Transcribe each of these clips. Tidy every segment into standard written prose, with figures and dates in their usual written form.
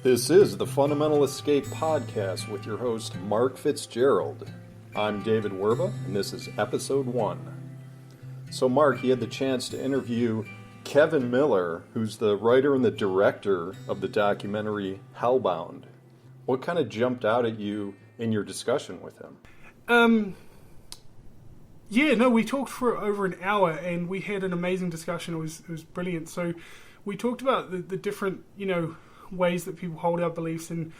This is the Fundamental Escape Podcast with your host, Mark Fitzgerald. I'm David Werba, and this is episode 1. So, Mark, you had the chance to interview Kevin Miller, who's the writer and the director of the documentary Hellbound. What kind of jumped out at you in your discussion with him? We talked for over an hour, and we had an amazing discussion. It was brilliant. So we talked about the different, ways that people hold our beliefs, and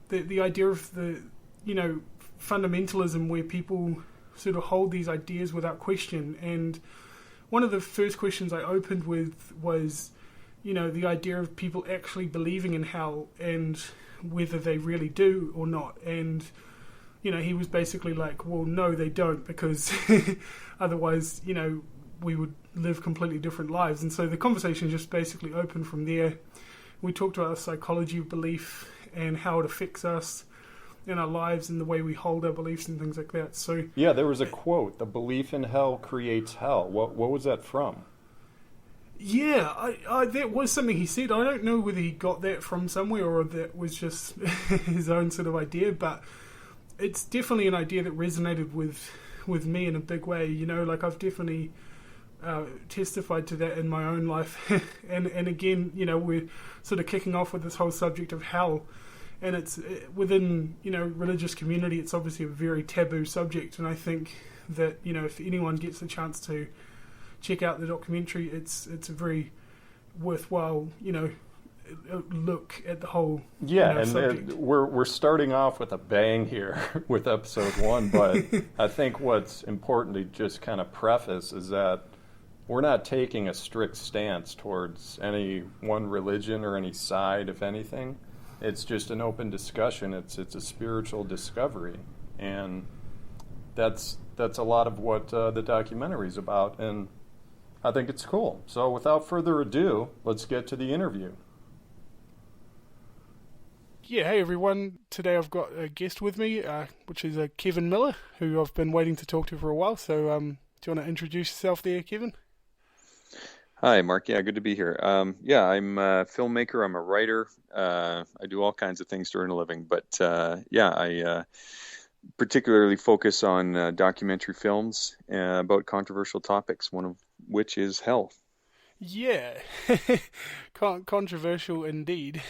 the idea of the, fundamentalism, where people sort of hold these ideas without question. And one of the first questions I opened with was, the idea of people actually believing in hell and whether they really do or not. And, he was basically like, well, no, they don't, because otherwise, we would live completely different lives. And so the conversation just basically opened from there. We talked about the psychology of belief and how it affects us in our lives and the way we hold our beliefs and things like that. So yeah, there was a quote: "The belief in hell creates hell." What was that from? Yeah, I that was something he said. I don't know whether he got that from somewhere or that was just his own sort of idea, but it's definitely an idea that resonated with me in a big way. Like I've definitely testified to that in my own life. and again, we're sort of kicking off with this whole subject of hell. And it's within, religious community, it's obviously a very taboo subject. And I think that, if anyone gets the chance to check out the documentary, it's a very worthwhile, look at the whole subject. We're starting off with a bang here with episode 1. But I think what's important to just kind of preface is that we're not taking a strict stance towards any one religion or any side, if anything. It's just an open discussion. It's a spiritual discovery, and that's a lot of what the documentary's about, and I think it's cool. So without further ado, let's get to the interview. Yeah, hey everyone. Today I've got a guest with me, which is Kevin Miller, who I've been waiting to talk to for a while. So do you want to introduce yourself there, Kevin? Hi, Mark. Yeah, good to be here. I'm a filmmaker. I'm a writer. I do all kinds of things during a living. But I particularly focus on documentary films about controversial topics, one of which is hell. Yeah, controversial indeed.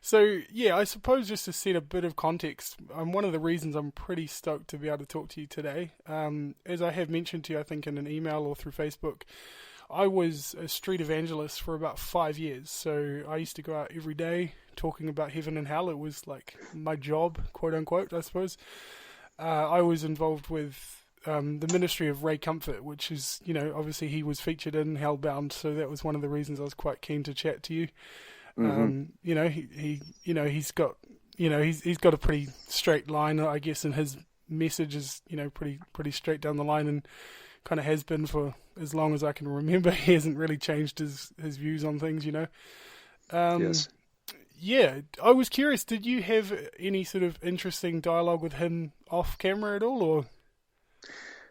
So, yeah, I suppose just to set a bit of context, one of the reasons I'm pretty stoked to be able to talk to you today, as I have mentioned to you, I think in an email or through Facebook, I was a street evangelist for about 5 years. So I used to go out every day talking about heaven and hell. It was like my job, quote unquote, I suppose. I was involved with the ministry of Ray Comfort, which is, obviously he was featured in Hellbound. So that was one of the reasons I was quite keen to chat to you. Mm-hmm. He's got, he's got a pretty straight line, I guess, and his message is, pretty straight down the line, and kind of has been for as long as I can remember. He hasn't really changed his views on things, Yes. Yeah, I was curious, did you have any sort of interesting dialogue with him off camera at all, or?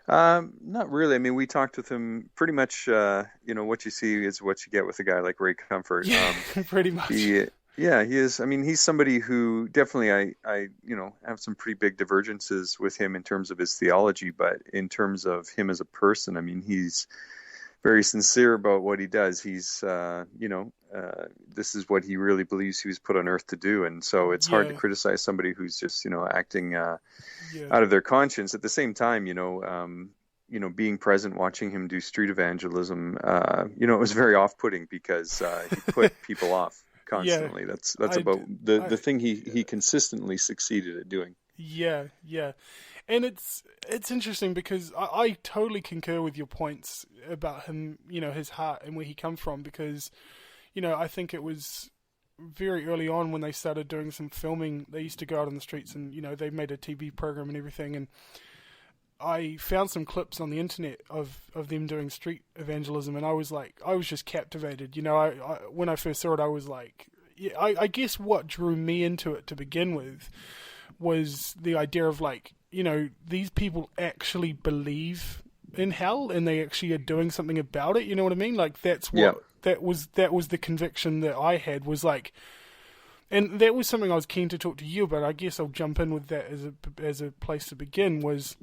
Not really. I mean, we talked with him pretty much, what you see is what you get with a guy like Ray Comfort. Yeah, pretty much. He is. I mean, he's somebody who definitely I have some pretty big divergences with him in terms of his theology, but in terms of him as a person, I mean, he's very sincere about what he does. He's, this is what he really believes he was put on earth to do. And so it's hard to criticize somebody who's just, acting out of their conscience. At the same time, being present, watching him do street evangelism, it was very off-putting because he put people off constantly. Yeah, that's about the thing he consistently succeeded at doing. Yeah. And it's interesting because I totally concur with your points about him, his heart and where he comes from, because, I think it was very early on when they started doing some filming. They used to go out on the streets and, they made a TV program and everything. And I found some clips on the internet of them doing street evangelism, and I was just captivated. When I first saw it, I was like, I guess what drew me into it to begin with was the idea of these people actually believe in hell and they actually are doing something about it. You know what I mean? Like that's what that was the conviction that I had, was like, And that was something I was keen to talk to you about. I guess I'll jump in with that as a place to begin. Was,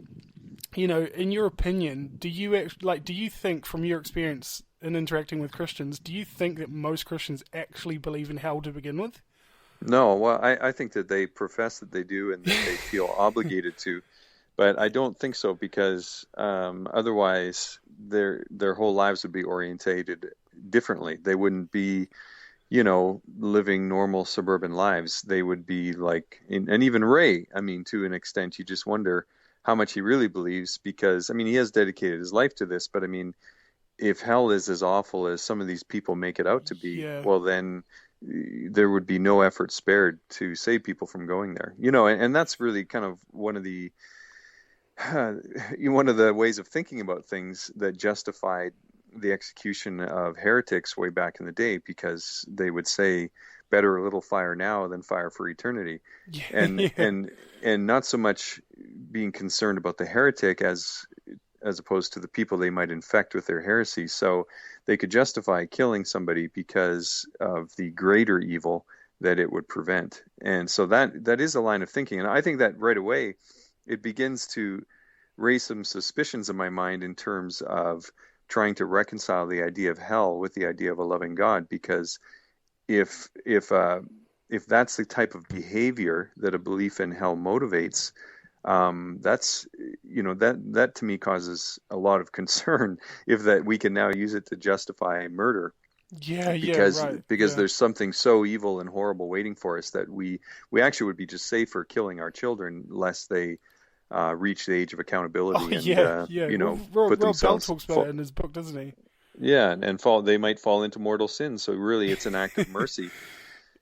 in your opinion, do you think from your experience in interacting with Christians, do you think that most Christians actually believe in hell to begin with? No, well, I think that they profess that they do and that they feel obligated to, but I don't think so because otherwise their whole lives would be orientated differently. They wouldn't be, living normal suburban lives. They would be like, and even Ray, I mean, to an extent, you just wonder how much he really believes because, I mean, he has dedicated his life to this, but I mean, if hell is as awful as some of these people make it out to be, Yeah. well, then there would be no effort spared to save people from going there. And that's really kind of one of the ways of thinking about things that justified the execution of heretics way back in the day, because they would say, better a little fire now than fire for eternity. Yeah. And Yeah. and not so much being concerned about the heretic as opposed to the people they might infect with their heresy. So they could justify killing somebody because of the greater evil that it would prevent. And so that is a line of thinking. And I think that right away it begins to raise some suspicions in my mind in terms of trying to reconcile the idea of hell with the idea of a loving God, because if that's the type of behavior that a belief in hell motivates, that's that to me causes a lot of concern. If that we can now use it to justify murder, Yeah. Yeah. because Right. because Yeah. there's something so evil and horrible waiting for us that we actually would be just safer killing our children lest they reach the age of Oh, accountability and yeah. Yeah. Well, put Rob Bell themselves talks about it in his book, doesn't he? and fall. They might fall into mortal sin. So really, it's an act of mercy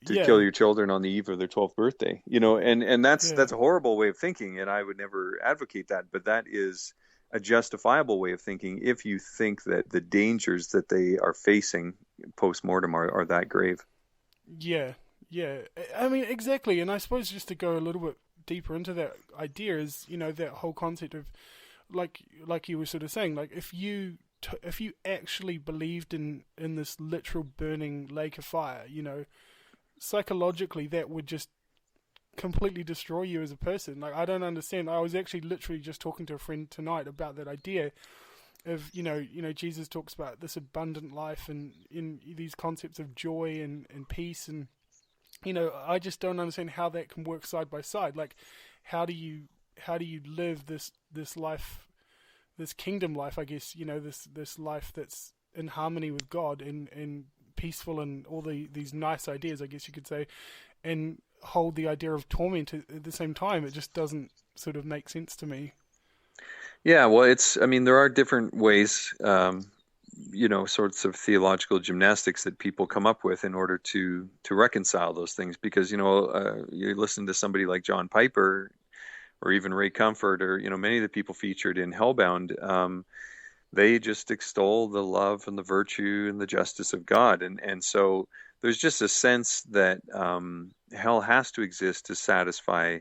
to kill Yeah. your children on the eve of their 12th birthday. And that's Yeah. a horrible way of thinking, and I would never advocate that. But that is a justifiable way of thinking if you think that the dangers that they are facing post mortem are that grave. Yeah, yeah. I mean, exactly. And I suppose just to go a little bit deeper into that idea is, that whole concept of, like you were sort of saying, like if you actually believed in this literal burning lake of fire, psychologically that would just completely destroy you as a person. Like, I don't understand. I was actually literally just talking to a friend tonight about that idea of, Jesus talks about this abundant life and in these concepts of joy and peace, and I just don't understand how that can work side by side. Like, how do you live this life, this kingdom life, I guess, this life that's in harmony with God and peaceful and all these nice ideas, I guess you could say, and hold the idea of torment at the same time? It just doesn't sort of make sense to me. Yeah, well, I mean, there are different ways, sorts of theological gymnastics that people come up with in order to reconcile those things. Because, you listen to somebody like John Piper or even Ray Comfort or, many of the people featured in Hellbound, they just extol the love and the virtue and the justice of God. And so there's just a sense that hell has to exist to satisfy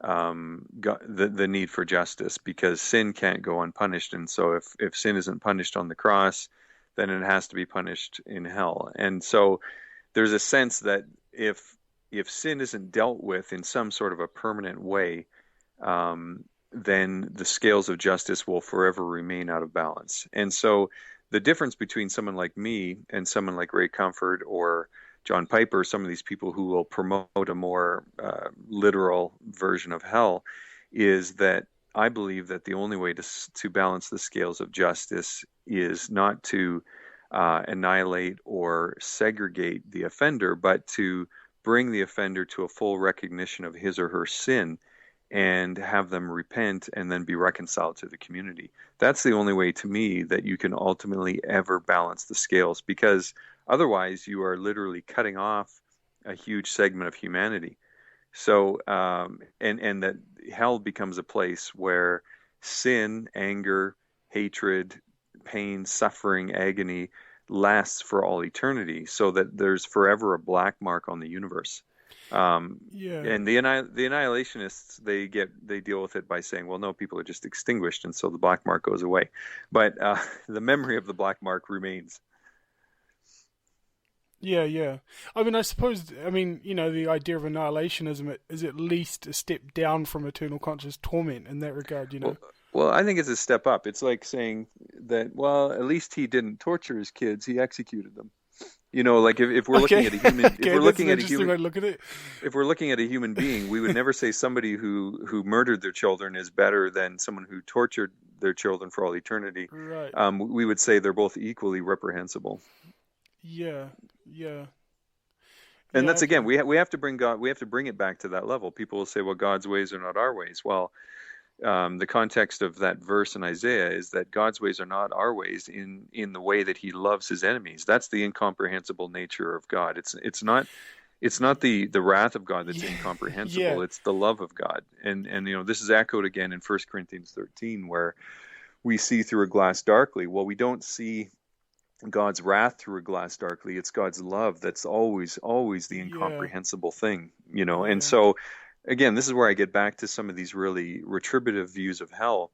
God, the need for justice, because sin can't go unpunished. And so if sin isn't punished on the cross, then it has to be punished in hell. And so there's a sense that if sin isn't dealt with in some sort of a permanent way, then the scales of justice will forever remain out of balance. And so the difference between someone like me and someone like Ray Comfort or John Piper, some of these people who will promote a more literal version of hell, is that I believe that the only way to balance the scales of justice is not to annihilate or segregate the offender, but to bring the offender to a full recognition of his or her sin and have them repent and then be reconciled to the community. That's the only way, to me, that you can ultimately ever balance the scales, because otherwise you are literally cutting off a huge segment of humanity. So, and that hell becomes a place where sin, anger, hatred, pain, suffering, agony lasts for all eternity, so that there's forever a black mark on the universe. Yeah. And the annihilationists, they deal with it by saying, well, no, people are just extinguished, and so the black mark goes away. But the memory of the black mark remains. Yeah, yeah. I mean, I suppose, I mean, the idea of annihilationism is at least a step down from eternal conscious torment in that regard, you know? Well, I think it's a step up. It's like saying that, well, at least he didn't torture his kids; he executed them. Like if we're looking Okay, at a human, if okay, we're that's an looking at a interesting human, way to look at it. if we're looking at a human being, we would never say somebody who murdered their children is better than someone who tortured their children for all eternity. Right. We would say they're both equally reprehensible. Yeah, yeah, And yeah, that's again, okay. we have to bring God, we have to bring it back to that level. People will say, well, God's ways are not our ways. Well, the context of that verse in Isaiah is that God's ways are not our ways in the way that He loves His enemies. That's the incomprehensible nature of God. It's not the wrath of God that's Yeah, incomprehensible. yeah, It's the love of God. And this is echoed again in 1 Corinthians 13, where we see through a glass darkly. Well, we don't see God's wrath through a glass darkly. It's God's love that's always the yeah, incomprehensible thing. And yeah, so again, this is where I get back to some of these really retributive views of hell.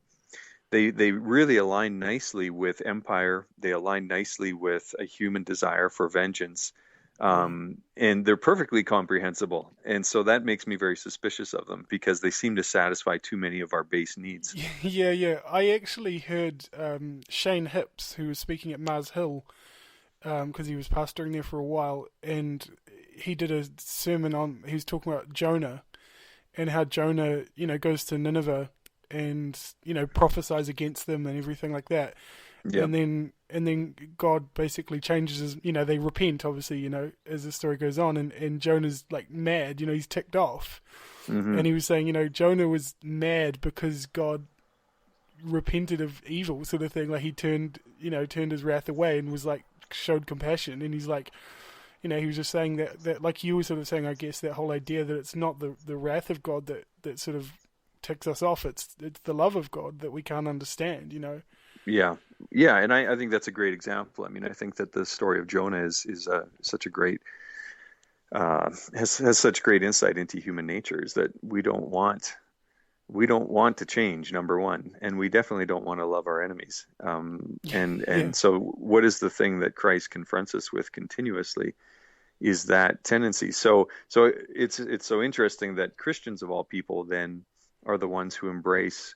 They really align nicely with empire. They align nicely with a human desire for vengeance. yeah. And they're perfectly comprehensible. And so that makes me very suspicious of them because they seem to satisfy too many of our base needs. Yeah, yeah. I actually heard Shane Hipps, who was speaking at Mars Hill, because he was pastoring there for a while, and he did a sermon on. He was talking about Jonah and how Jonah, goes to Nineveh and prophesies against them and everything like that. Yeah. And then God basically changes his. They repent, obviously. As the story goes on, and Jonah's like mad. He's ticked off, Hmm. and he was saying, Jonah was mad because God repented of evil, sort of thing. Like he turned his wrath away and was like showed compassion. And he's like, he was just saying that like you were sort of saying, I guess, that whole idea that it's not the wrath of God that sort of ticks us off. It's the love of God that we can't understand. Yeah. Yeah. And I think that's a great example. I mean, I think that the story of Jonah is such a great, has such great insight into human nature is that we don't want to change, number one, and we definitely don't want to love our enemies. And Yeah, and so, what is the thing that Christ confronts us with continuously? Is that tendency. So it's so interesting that Christians of all people then are the ones who embrace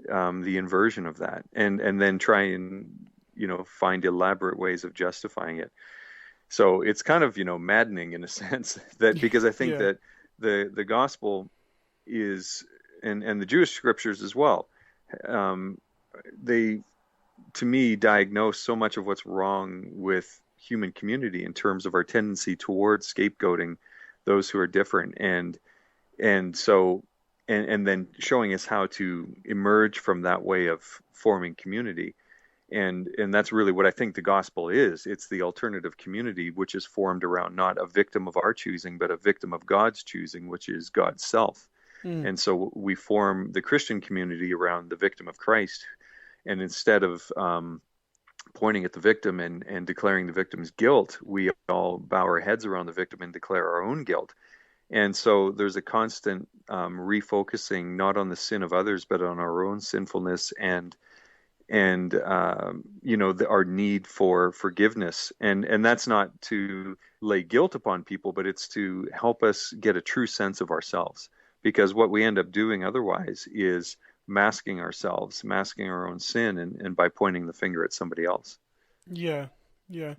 the inversion of that, and then try and find elaborate ways of justifying it. So it's kind of maddening in a sense that because I think yeah, that the gospel is and the Jewish scriptures as well, um, they to me diagnose so much of what's wrong with human community in terms of our tendency towards scapegoating those who are different and so and then showing us how to emerge from that way of forming community. And that's really what I think the gospel is. It's the alternative community, which is formed around not a victim of our choosing, but a victim of God's choosing, which is God's self. mm, And so we form the Christian community around the victim of Christ. And instead of pointing at the victim and declaring the victim's guilt, we all bow our heads around the victim and declare our own guilt. And so there's a constant refocusing not on the sin of others, but on our own sinfulness and our need for forgiveness. And that's not to lay guilt upon people, but it's to help us get a true sense of ourselves. Because what we end up doing otherwise is masking ourselves, masking our own sin, and by pointing the finger at somebody else. yeah, yeah.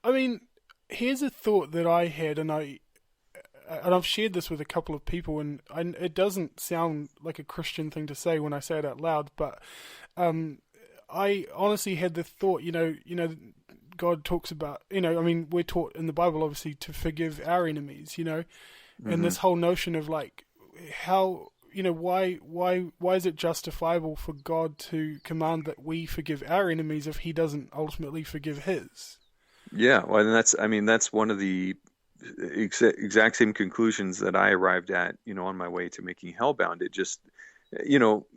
I mean, here's a thought that I had, and I've shared this with a couple of people, and it doesn't sound like a Christian thing to say when I say it out loud, but I honestly had the thought, God talks about, I mean, we're taught in the Bible, obviously, to forgive our enemies, and Hmm. this whole notion of like, how, why is it justifiable for God to command that we forgive our enemies if He doesn't ultimately forgive His? Yeah, well, and that's one of the exact same conclusions that I arrived at, on my way to making Hellbound. It just,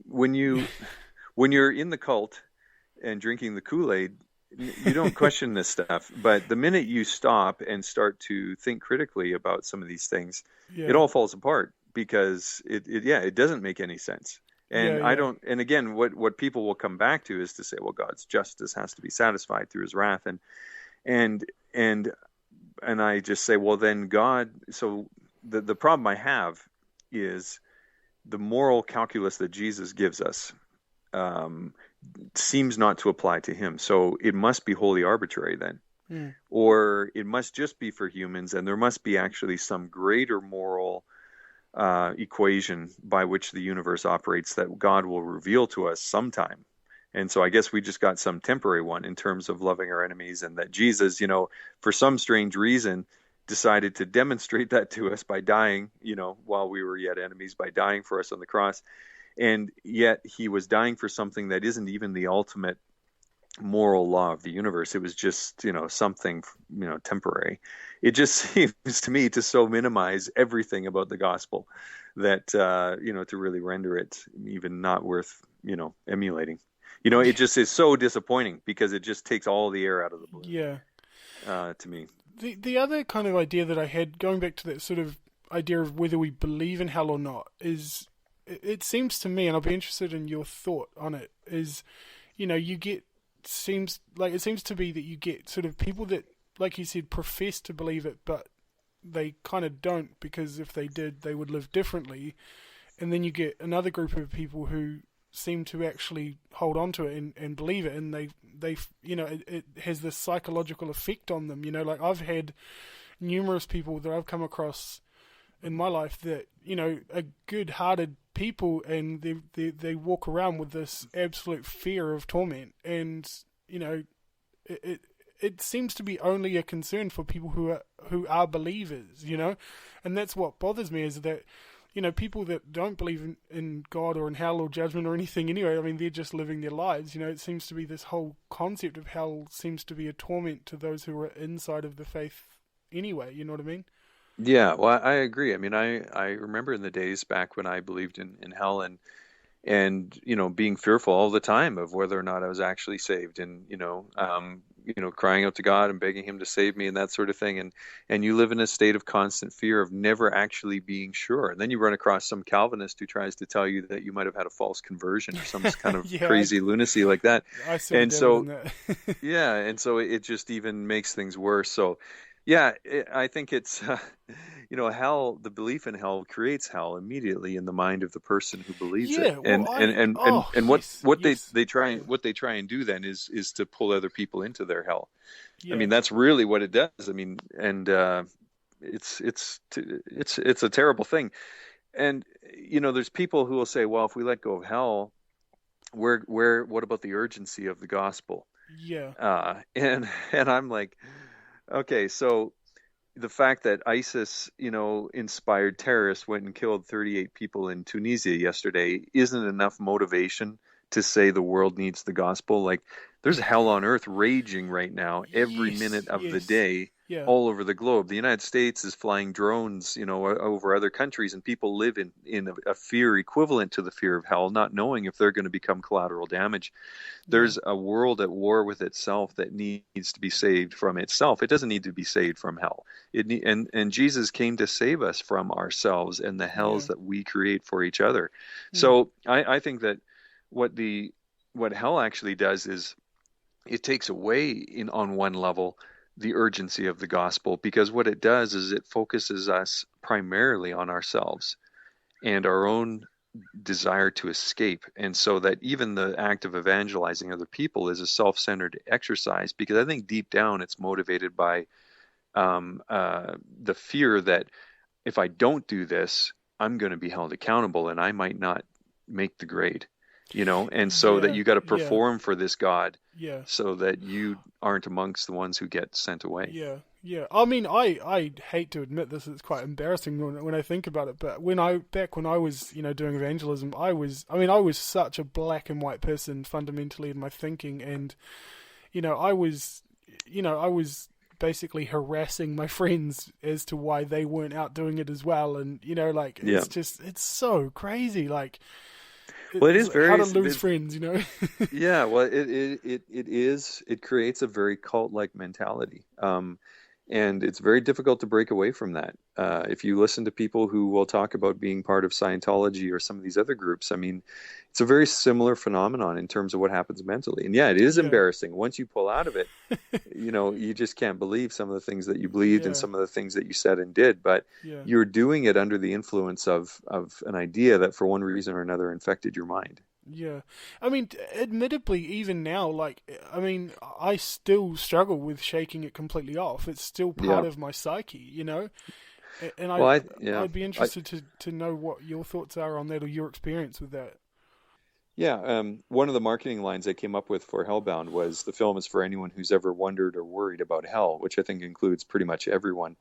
when you're in the cult and drinking the Kool-Aid, you don't question this stuff. But the minute you stop and start to think critically about some of these things, it Yeah, all falls apart because it doesn't make any sense. yeah, And I yeah, don't, and again, what people will come back to is to say, well, God's justice has to be satisfied through His wrath, and and and I just say, well, then God. So the problem I have is the moral calculus that Jesus gives us um, seems not to apply to him. So it must be wholly arbitrary then. Mm. Or it must just be for humans, and there must be actually some greater moral equation by which the universe operates that God will reveal to us sometime. And so I guess we just got some temporary one in terms of loving our enemies, and that Jesus, for some strange reason, decided to demonstrate that to us by dying, while we were yet enemies, by dying for us on the cross. And yet he was dying for something that isn't even the ultimate moral law of the universe. It was just, something, temporary. It just seems to me to so minimize everything about the gospel that, to really render it even not worth, emulating. It just is so disappointing because it just takes all the air out of the balloon. Yeah. To me. The other kind of idea that I had, going back to that sort of idea of whether we believe in hell or not, is it seems to me, and I'll be interested in your thought on it, is, it seems to be that you get sort of people that, like you said, profess to believe it, but they kind of don't, because if they did, they would live differently. And then you get another group of people who seem to actually hold on to it and believe it, and they it has this psychological effect on them. Like I've had numerous people that I've come across in my life that are good-hearted people, and they walk around with this absolute fear of torment, and it seems to be only a concern for people who are believers, and that's what bothers me, is that people that don't believe in God or in hell or judgment or anything anyway, I mean, they're just living their lives. It seems to be this whole concept of hell seems to be a torment to those who are inside of the faith anyway, you know what I mean? Yeah, well, I agree. I mean, I remember in the days back when I believed in hell, and being fearful all the time of whether or not I was actually saved, and crying out to God and begging him to save me and that sort of thing, and you live in a state of constant fear of never actually being sure. And then you run across some Calvinist who tries to tell you that you might have had a false conversion or some kind of Yeah, crazy lunacy like that. I sort of And dabble in so that. yeah, and so it just even makes things worse. So yeah, I think it's hell. The belief in hell creates hell immediately in the mind of the person who believes it, Yeah, well, and yes, what yes, they try and do then is to pull other people into their hell. I yeah, mean, that's really what it does. I mean, and it's a terrible thing. And there's people who will say, well, if we let go of hell, what about the urgency of the gospel? yeah, And I'm like, okay, so the fact that ISIS, inspired terrorists went and killed 38 people in Tunisia yesterday isn't enough motivation to say the world needs the gospel. Like, there's hell on earth raging right now, every yes, minute of the yes, day, yeah, all over the globe. The United States is flying drones, over other countries, and people live in a fear equivalent to the fear of hell, not knowing if they're going to become collateral damage. yeah, There's a world at war with itself that needs to be saved from itself. It doesn't need to be saved from hell. And Jesus came to save us from ourselves and the hells yeah, that we create for each other. mm, So I think that what hell actually does is it takes away on one level the urgency of the gospel, because what it does is it focuses us primarily on ourselves and our own desire to escape. And so that even the act of evangelizing other people is a self-centered exercise, because I think deep down it's motivated by the fear that if I don't do this, I'm going to be held accountable and I might not make the grade, and so that yeah, you got to yeah, perform for this God yeah. so that you aren't amongst the ones who get sent away. Yeah, yeah. I mean, I hate to admit this; it's quite embarrassing when I think about it. But when I was doing evangelism, I was such a black and white person fundamentally in my thinking, and I was basically harassing my friends as to why they weren't out doing it as well, and like Yeah. it's so crazy, like Well, it is how very, to lose friends, yeah, well, it creates a very cult-like mentality. And it's very difficult to break away from that. If you listen to people who will talk about being part of Scientology or some of these other groups, I mean, it's a very similar phenomenon in terms of what happens mentally. And yeah, it is Yeah. embarrassing. Once you pull out of it, you just can't believe some of the things that you believed and Yeah. some of the things that you said and did. But Yeah. you're doing it under the influence of an idea that for one reason or another infected your mind. Yeah. I mean, admittedly, even now, like, I mean, I still struggle with shaking it completely off. It's still part Yeah. of my psyche, you know? And Well, yeah. I'd be I, interested to know what your thoughts are on that or your experience with that. Yeah, one of the marketing lines I came up with for Hellbound was the film is for anyone who's ever wondered or worried about hell, which I think includes pretty much everyone.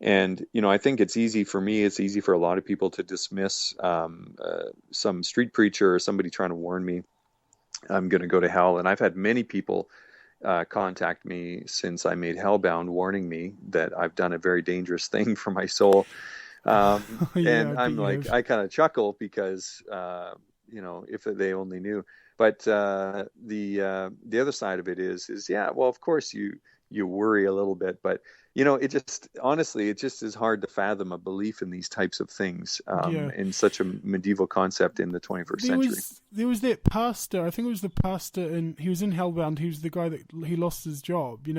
And, I think it's easy for me, it's easy for a lot of people to dismiss some street preacher or somebody trying to warn me I'm going to go to hell. And I've had many people contact me since I made Hellbound, warning me that I've done a very dangerous thing for my soul. Yeah, And I bet I'm you like, have. I kind of chuckle because, if they only knew. But the other side of it is yeah, well, of course you worry a little bit, but it just honestly, it just is hard to fathom a belief in these types of things Yeah. in such a medieval concept in the 21st century. There was that pastor, I think it was the pastor, and he was in Hellbound, he was the guy that he lost his job, he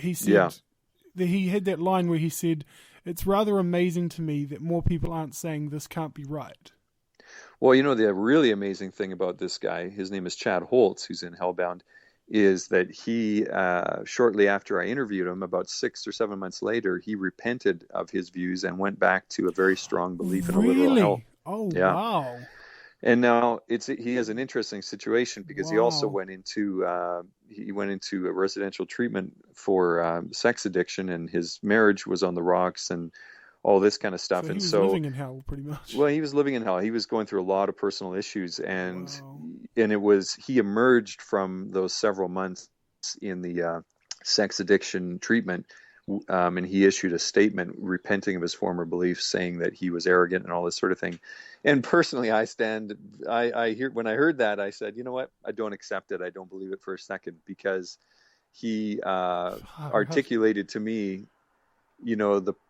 Yeah. said, that he had that line where he said, "It's rather amazing to me that more people aren't saying this can't be right." Well, the really amazing thing about this guy, his name is Chad Holtz, who's in Hellbound, is that he, shortly after I interviewed him, about 6 or 7 months later, he repented of his views and went back to a very strong belief in a literal hell. Really? Oh, Yeah. wow. And now he has an interesting situation because he also Wow. went into a residential treatment for sex addiction, and his marriage was on the rocks and all this kind of stuff. So he And was so, living in hell, pretty much. well, he was living in hell. He was going through a lot of personal issues, and Wow. he emerged from those several months in the sex addiction treatment, and he issued a statement repenting of his former beliefs, saying that he was arrogant and all this sort of thing. And personally, I hear when I heard that, I said, you know what, I don't accept it. I don't believe it for a second, because he Far out. articulated to me,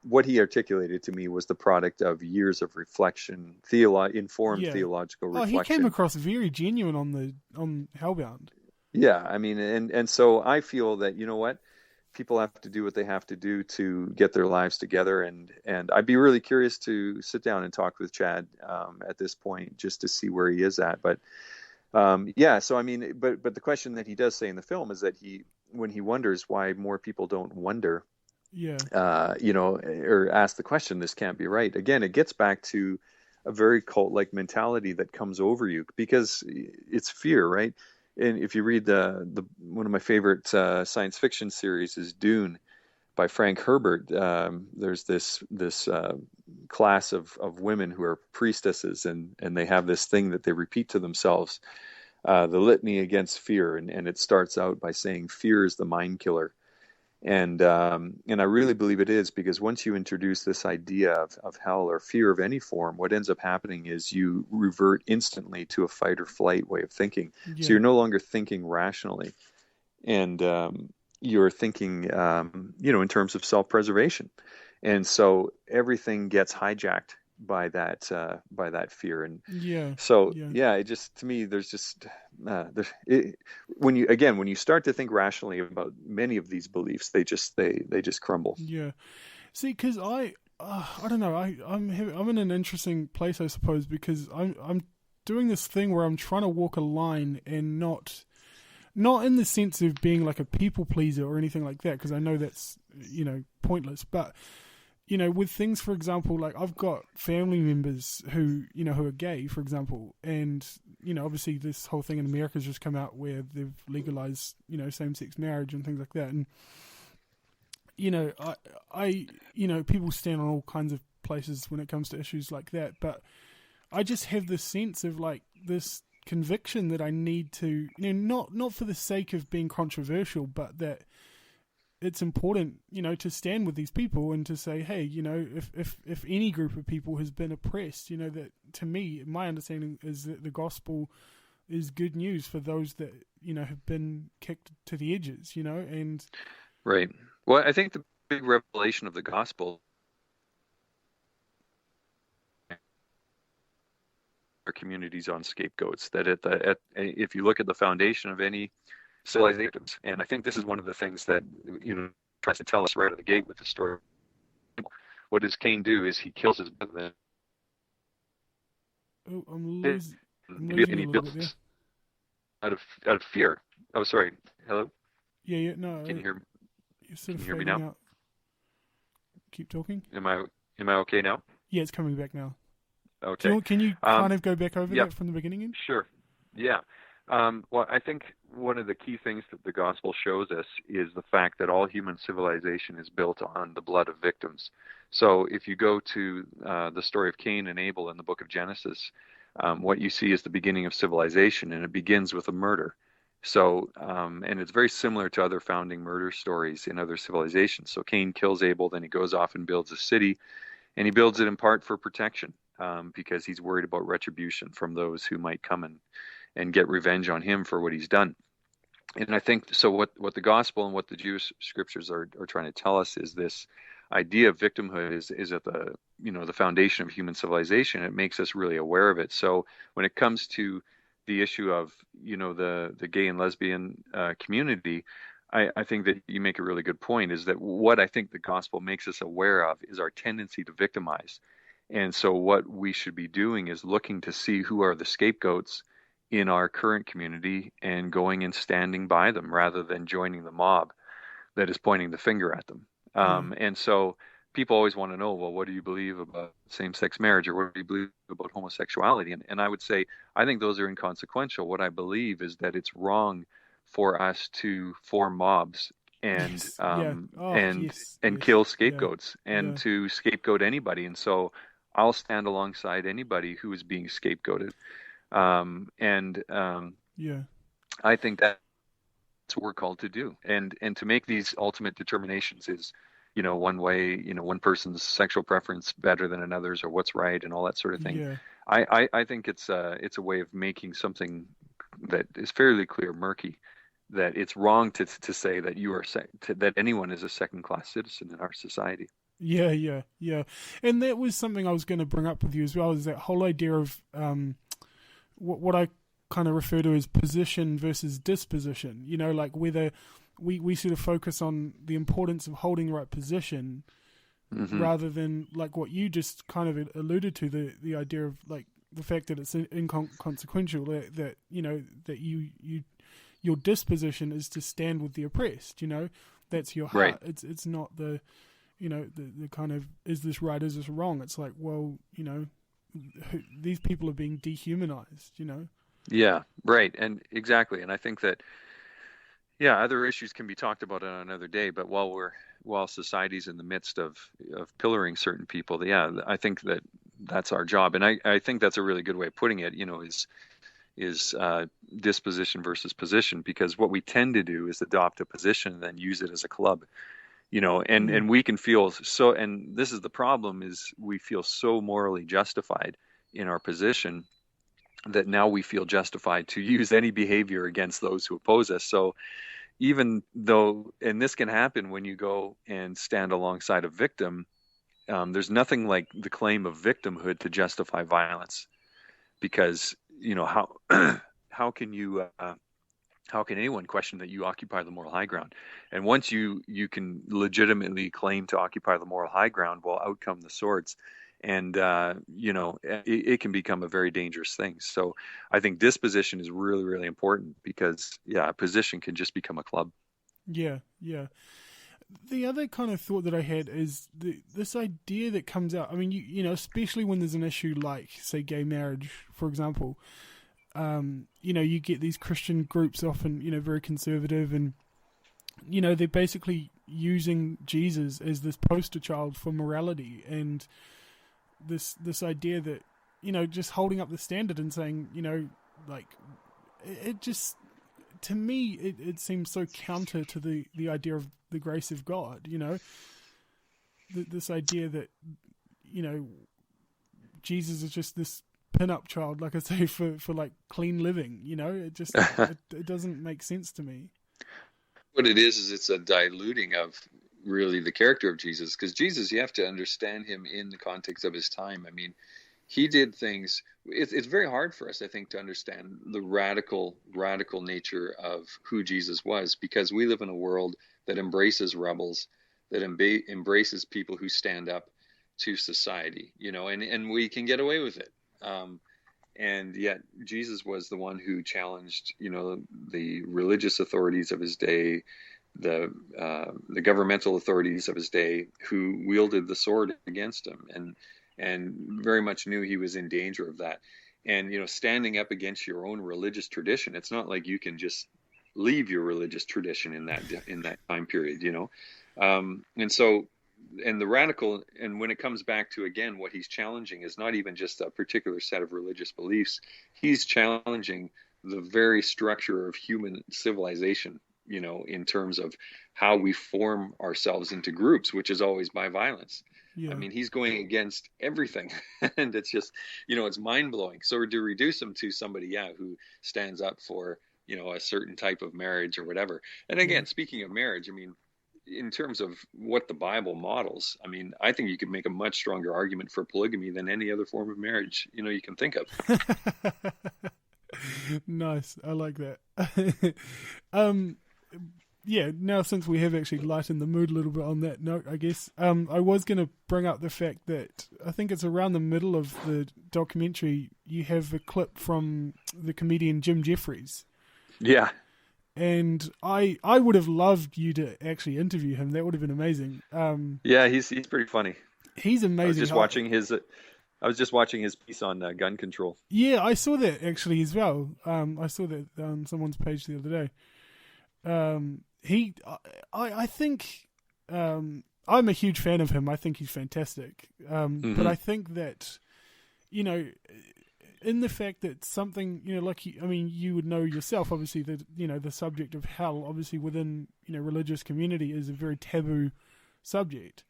what he articulated to me was the product of years of reflection, informed Yeah. theological Oh, he came reflection. across very genuine on Hellbound. Yeah, I mean, and so I feel that, what, people have to do what they have to do to get their lives together, and I'd be really curious to sit down and talk with Chad at this point, just to see where he is at. But yeah, so I mean, but the question that he does say in the film is that when he wonders why more people don't wonder, Yeah. or ask the question, this can't be right. Again, it gets back to a very cult-like mentality that comes over you because it's fear, right? And if you read the one of my favorite science fiction series is Dune by Frank Herbert. There's this class of women who are priestesses, and they have this thing that they repeat to themselves, the litany against fear, and it starts out by saying fear is the mind killer. And I really believe it is, because once you introduce this idea of hell or fear of any form, what ends up happening is you revert instantly to a fight or flight way of thinking. So Yeah. you're no longer thinking rationally, and you're thinking, in terms of self-preservation. And so everything gets hijacked by that fear. And Yeah. so, Yeah. yeah, it just, to me, there's just when you start to think rationally about many of these beliefs, they just crumble. Yeah. See, because I don't know. I'm in an interesting place, I suppose, because I'm doing this thing where I'm trying to walk a line and not in the sense of being like a people pleaser or anything like that, because I know that's pointless. But with things, for example, like I've got family members who are gay, for example, and obviously this whole thing in America has just come out where they've legalized same-sex marriage and things like that, and I people stand on all kinds of places when it comes to issues like that, but I just have this sense of like this conviction that I need to, not for the sake of being controversial, but that it's important, to stand with these people and to say, hey, if any group of people has been oppressed, that to me, my understanding is that the gospel is good news for those that, have been kicked to the edges, and Right. Well, I think big revelation of the gospel. Our communities on scapegoats. That if you look at the foundation of any civilization, and I think this is one of the things that tries to tell us right out of the gate with the story. What does Cain do? Is he kills his brother? Oh, I'm And losing he a little bit there. builds out of fear. Oh, sorry. Hello. Yeah, no. Can you hear me? You're sort Can of you hear me fading now? out. Keep talking. Am I okay now? Yeah, it's coming back now. Okay. Can you kind of go back over Yep. that from the beginning again? Sure. Yeah. Well, I think one of the key things that the gospel shows us is the fact that all human civilization is built on the blood of victims. So if you go to the story of Cain and Abel in the book of Genesis, what you see is the beginning of civilization, and it begins with a murder. So, and it's very similar to other founding murder stories in other civilizations. So Cain kills Abel, then he goes off and builds a city, and he builds it in part for protection, because he's worried about retribution from those who might come and get revenge on him for what he's done. And I think so. What the gospel and what the Jewish scriptures are trying to tell us is this idea of victimhood is at the foundation of human civilization. It makes us really aware of it. So when it comes to the issue of the gay and lesbian community, I think that you make a really good point. Is that what I think the gospel makes us aware of is our tendency to victimize. And so what we should be doing is looking to see who are the scapegoats in our current community and going and standing by them rather than joining the mob that is pointing the finger at them. And so people always want to know, well, what do you believe about same-sex marriage, or what do you believe about homosexuality? And I would say, I think those are inconsequential. What I believe is that it's wrong for us to form mobs and Yes. Yeah. Oh, yes. kill Yeah. scapegoats and to scapegoat anybody. And so I'll stand alongside anybody who is being scapegoated. Yeah. I think that's what we're called to do. And to make these ultimate determinations is, one way, one person's sexual preference better than another's, or what's right and all that sort of thing. Yeah. I think it's a way of making something that is fairly clear, murky, that it's wrong to say that that anyone is a second-class citizen in our society. Yeah. And that was something I was going to bring up with you as well, is that whole idea of what I kind of refer to as position versus disposition. Like whether we sort of focus on the importance of holding the right position, rather than like what you just kind of alluded to, the idea of like the fact that it's inconsequential, that your disposition is to stand with the oppressed. That's your heart. Right. It's not the kind of, is this right, is this wrong? It's like, well, these people are being dehumanized. Yeah, right. And exactly. And I think that, other issues can be talked about on another day, but while society's in the midst of pillaring certain people, I think that's our job. And I think that's a really good way of putting it, is disposition versus position, because what we tend to do is adopt a position and then use it as a club, and we can feel so, and this is the problem, is we feel so morally justified in our position that now we feel justified to use any behavior against those who oppose us. So even though, and this can happen when you go and stand alongside a victim, there's nothing like the claim of victimhood to justify violence, because how can anyone question that you occupy the moral high ground? And once you can legitimately claim to occupy the moral high ground, well, out come the swords. And, it can become a very dangerous thing. So I think disposition is really, really important, because, a position can just become a club. Yeah. The other kind of thought that I had is this idea that comes out. I mean, especially when there's an issue like, say, gay marriage, for example, you get these Christian groups, often, very conservative, and, they're basically using Jesus as this poster child for morality, and this idea that, just holding up the standard and saying, like, it just, to me, it seems so counter to the idea of the grace of God, this idea that, Jesus is just this pin-up child, like I say, for like clean living, it just, it doesn't make sense to me. What it is it's a diluting of, really the character of Jesus, because Jesus, you have to understand him in the context of his time. I mean, he did things. It's very hard for us, I think, to understand the radical nature of who Jesus was, because we live in a world that embraces rebels, that embraces people who stand up to society, and we can get away with it. And yet Jesus was the one who challenged, the religious authorities of his day, the governmental authorities of his day, who wielded the sword against him, and very much knew he was in danger of that. And standing up against your own religious tradition, it's not like you can just leave your religious tradition in that time period, and so. And the radical, and when it comes back to, again, what he's challenging is not even just a particular set of religious beliefs. He's challenging the very structure of human civilization, in terms of how we form ourselves into groups, which is always by violence. Yeah. I mean, he's going against everything. And it's just, it's mind blowing. So to reduce him to somebody, who stands up for, a certain type of marriage or whatever. And again, speaking of marriage, I mean, in terms of what the Bible models, I mean, I think you could make a much stronger argument for polygamy than any other form of marriage, you can think of. Nice. I like that. Yeah, now since we have actually lightened the mood a little bit on that note, I guess, I was going to bring up the fact that I think it's around the middle of the documentary, you have a clip from the comedian Jim Jeffries. Yeah. And I would have loved you to actually interview him. That would have been amazing. Yeah, he's pretty funny. He's amazing. I was just watching his piece on gun control. Yeah, I saw that actually as well. I saw that on someone's page the other day. I think I'm a huge fan of him. I think he's fantastic. But I think that, in the fact that something, you would know yourself, obviously, that, the subject of hell, obviously within, religious community is a very taboo subject.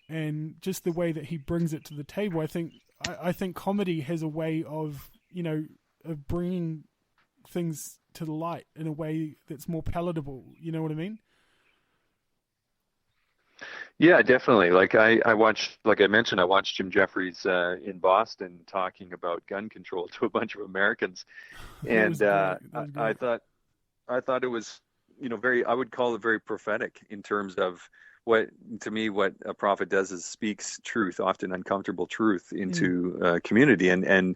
And just the way that he brings it to the table, I think comedy has a way of, of bringing things to the light in a way that's more palatable. You know what I mean? Yeah, definitely. Like I mentioned, I watched Jim Jeffries in Boston talking about gun control to a bunch of Americans, and I thought it was, I would call it very prophetic in terms of what a prophet does is speaks truth, often uncomfortable truth, into community, and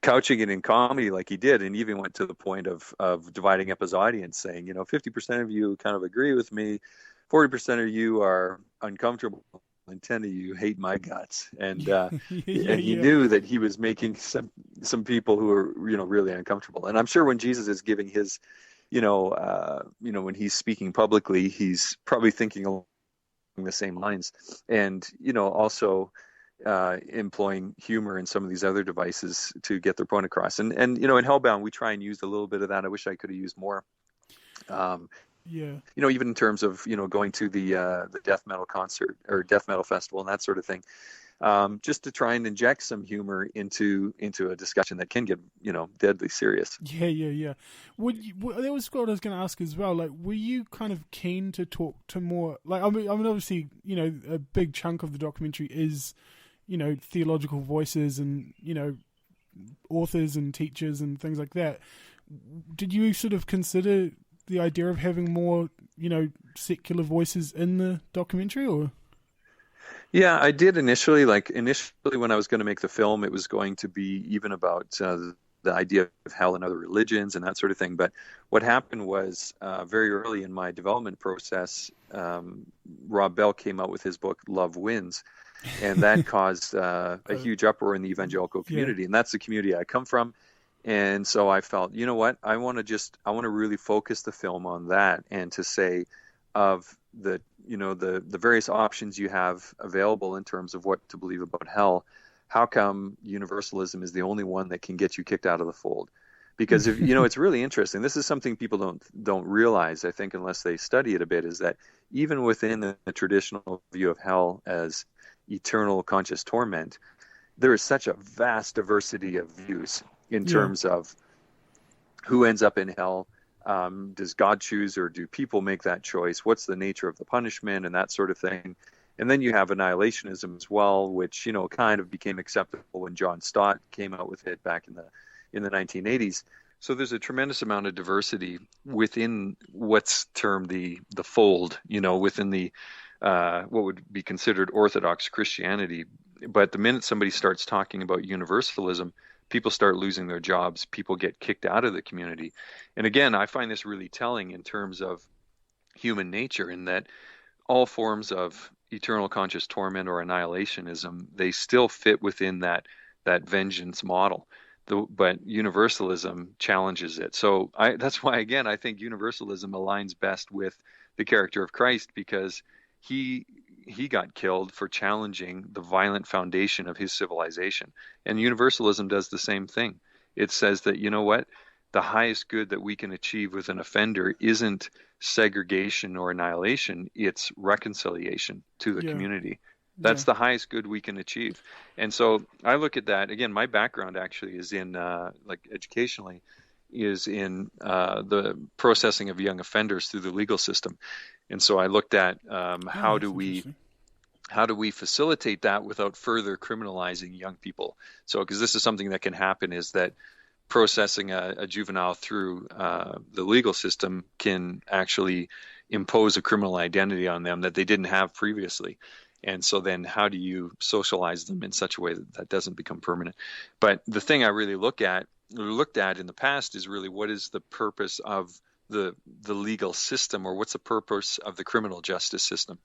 couching it in comedy like he did, and even went to the point of dividing up his audience, saying, 50% of you kind of agree with me, 40% of you are uncomfortable, and 10 of you hate my guts. And he knew that he was making some people who are, really uncomfortable. And I'm sure when Jesus is giving his, when he's speaking publicly, he's probably thinking along the same lines, and, also employing humor and some of these other devices to get their point across. And in Hellbound, we try and use a little bit of that. I wish I could have used more. Yeah. Even in terms of, going to the death metal concert or death metal festival and that sort of thing, just to try and inject some humor into a discussion that can get, deadly serious. Yeah. That was what I was going to ask as well. Like, were you kind of keen to talk to more, like, I mean, obviously, a big chunk of the documentary is, theological voices and, authors and teachers and things like that. Did you sort of consider the idea of having more, secular voices in the documentary, or? Yeah, I did initially. Like initially, when I was going to make the film, it was going to be even about the idea of hell and other religions and that sort of thing. But what happened was very early in my development process, Rob Bell came out with his book "Love Wins," and that caused a huge uproar in the evangelical community, and that's the community I come from. And so I felt, you know what, I want to really focus the film on that, and to say of the various options you have available in terms of what to believe about hell, how come universalism is the only one that can get you kicked out of the fold? Because if it's really interesting. This is something people don't realize, I think, unless they study it a bit, is that even within the traditional view of hell as eternal conscious torment, there is such a vast diversity of views in terms of who ends up in hell, Does God choose, or do people make that choice? What's the nature of the punishment and that sort of thing? And then you have annihilationism as well, which, kind of became acceptable when John Stott came out with it back in the 1980s. So there's a tremendous amount of diversity within what's termed the fold, within the what would be considered Orthodox Christianity. But the minute somebody starts talking about universalism, people start losing their jobs. People get kicked out of the community. And again, I find this really telling in terms of human nature, in that all forms of eternal conscious torment or annihilationism, they still fit within that vengeance model. But universalism challenges it. So that's why, again, I think universalism aligns best with the character of Christ, because he got killed for challenging the violent foundation of his civilization. And universalism does the same thing. It says that, the highest good that we can achieve with an offender isn't segregation or annihilation, it's reconciliation to the community. That's the highest good we can achieve. And so I look at that. Again, my background actually is in, educationally, is in the processing of young offenders through the legal system. And so I looked at how do we facilitate that without further criminalizing young people? So, because this is something that can happen, is that processing a juvenile through the legal system can actually impose a criminal identity on them that they didn't have previously. And so then how do you socialize them in such a way that doesn't become permanent? But the thing I really looked at in the past is really, what is the purpose of the legal system, or what's the purpose of the criminal justice system?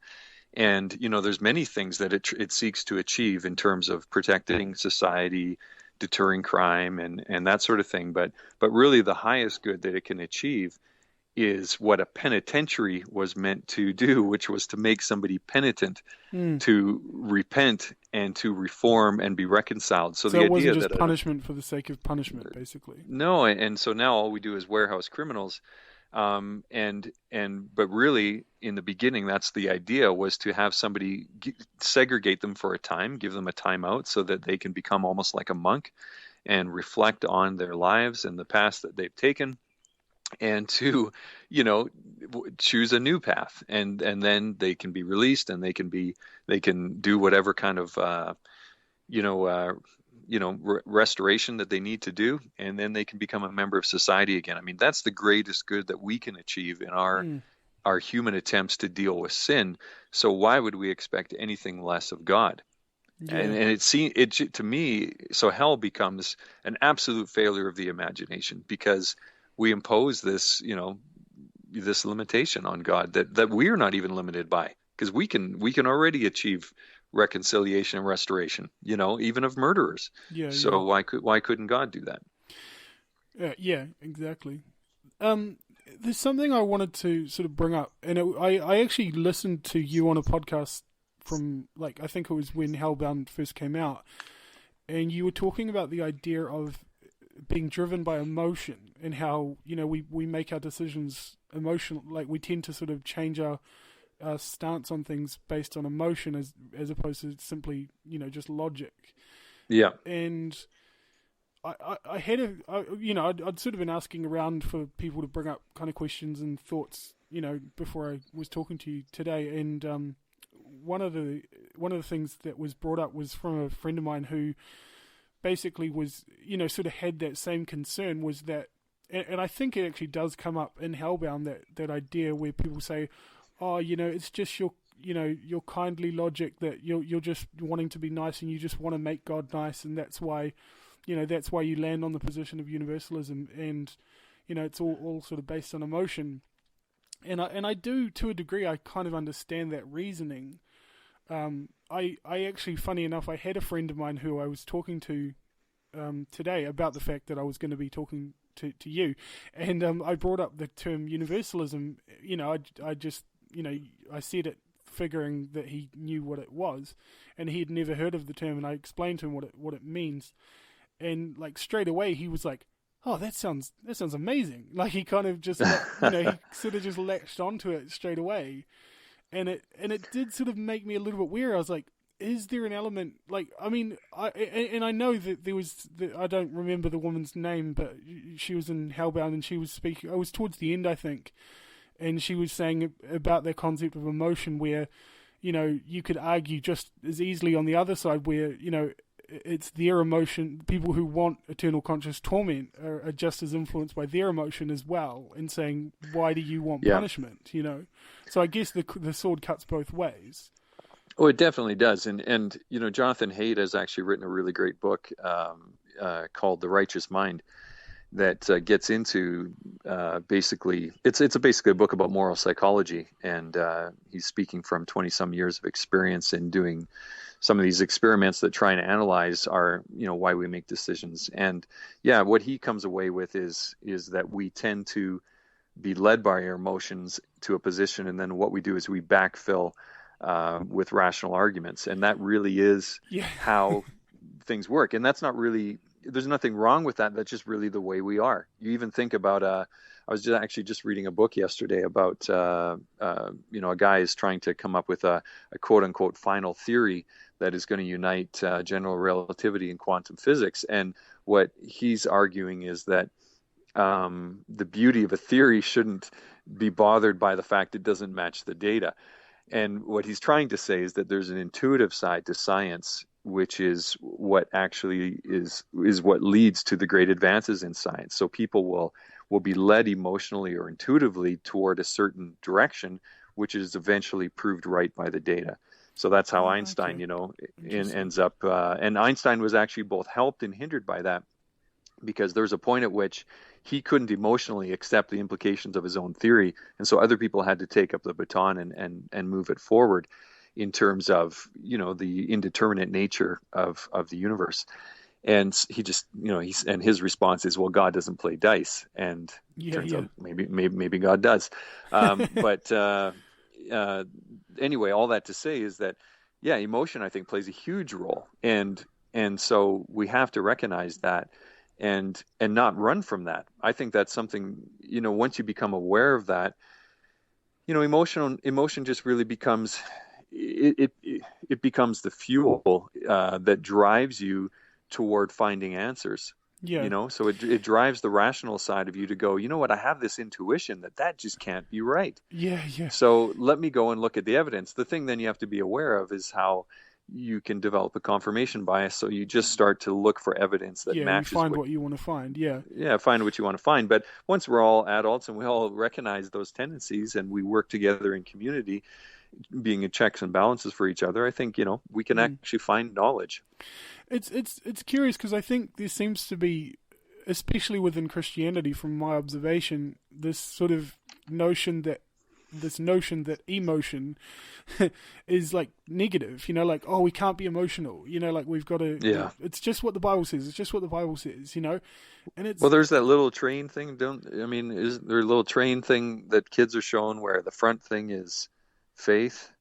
And, there's many things that it seeks to achieve in terms of protecting society, deterring crime, and that sort of thing. But really the highest good that it can achieve is what a penitentiary was meant to do, which was to make somebody penitent, to repent and to reform and be reconciled. So the it idea wasn't just that punishment for the sake of punishment, basically. No, and so now all we do is warehouse criminals. But really, in the beginning, that's the idea, was to have somebody segregate them for a time, give them a timeout, so that they can become almost like a monk and reflect on their lives and the paths that they've taken, and to, choose a new path, and then they can be released, and they can do whatever kind of, restoration that they need to do, and then they can become a member of society again. I mean, that's the greatest good that we can achieve in our human attempts to deal with sin. So why would we expect anything less of God? Yeah. And it to me, so hell becomes an absolute failure of the imagination, because we impose this, this limitation on God that we are not even limited by, because we can already achieve reconciliation and restoration, even of murderers. So why couldn't God do that? Yeah, exactly. There's something I wanted to sort of bring up, and I actually listened to you on a podcast from, I think it was when Hellbound first came out, and you were talking about the idea of being driven by emotion, and how, we make our decisions emotional, we tend to sort of change our stance on things based on emotion as opposed to simply, just logic. Yeah. And I had I'd sort of been asking around for people to bring up kind of questions and thoughts, before I was talking to you today. And one of the things that was brought up was from a friend of mine who basically was, sort of had that same concern, was that, and I think it actually does come up in Hellbound, that idea where people say, oh, it's just your kindly logic that you're just wanting to be nice, and you just want to make God nice, and that's why you land on the position of universalism, and it's all sort of based on emotion. And I do, to a degree, I kind of understand that reasoning. I actually, funny enough, I had a friend of mine who I was talking to today about the fact that I was going to be talking to you, and I brought up the term universalism. I just I said it figuring that he knew what it was, and he had never heard of the term, and I explained to him what it means, and straight away he was like, oh, that sounds amazing. He kind of just he sort of just latched onto it straight away, and it did sort of make me a little bit weird. I was like, is there an element like, I mean, I know that there was I don't remember the woman's name, but she was in Hellbound and she was speaking. I was towards the end, I think, and she was saying about the concept of emotion, where you could argue just as easily on the other side, where it's their emotion. People who want eternal conscious torment are just as influenced by their emotion as well, in saying, why do you want punishment? So I guess the sword cuts both ways. Oh, it definitely does. And Jonathan Haidt has actually written a really great book called The Righteous Mind that gets into basically, it's basically a book about moral psychology. And he's speaking from 20-some years of experience in doing some of these experiments that try and analyze our, why we make decisions. And what he comes away with is that we tend to be led by our emotions to a position, and then what we do is we backfill with rational arguments, and that really is how things work. And that's not really, there's nothing wrong with that. That's just really the way we are. You even think about I was just reading a book yesterday about a guy is trying to come up with a quote unquote final theory that is going to unite general relativity and quantum physics. And what he's arguing is that the beauty of a theory shouldn't be bothered by the fact it doesn't match the data. And what he's trying to say is that there's an intuitive side to science, which is what actually is what leads to the great advances in science. So people will be led emotionally or intuitively toward a certain direction, which is eventually proved right by the data. So that's how Einstein, ends up. And Einstein was actually both helped and hindered by that, because there's a point at which he couldn't emotionally accept the implications of his own theory, and so other people had to take up the baton and move it forward in terms of the indeterminate nature of the universe. And he just and his response is, well, God doesn't play dice, and turns out maybe God does. But anyway, all that to say is that emotion, I think, plays a huge role, and so we have to recognize that. And not run from that. I think that's something, once you become aware of that, emotion just really becomes, it becomes the fuel that drives you toward finding answers. So it drives the rational side of you to go, I have this intuition that just can't be right. So let me go and look at the evidence. The thing then you have to be aware of is how you can develop a confirmation bias. So you just start to look for evidence that matches. You find what you want to find. Find what you want to find. But once we're all adults and we all recognize those tendencies and we work together in community, being in checks and balances for each other, I think, we can actually find knowledge. It's curious, because I think there seems to be, especially within Christianity, from my observation, this sort of notion that emotion is like negative, like, oh, we can't be emotional, like we've got to, it's just what the Bible says, and it's, well, there's that little train thing, is there a little train thing that kids are showing where the front thing is faith?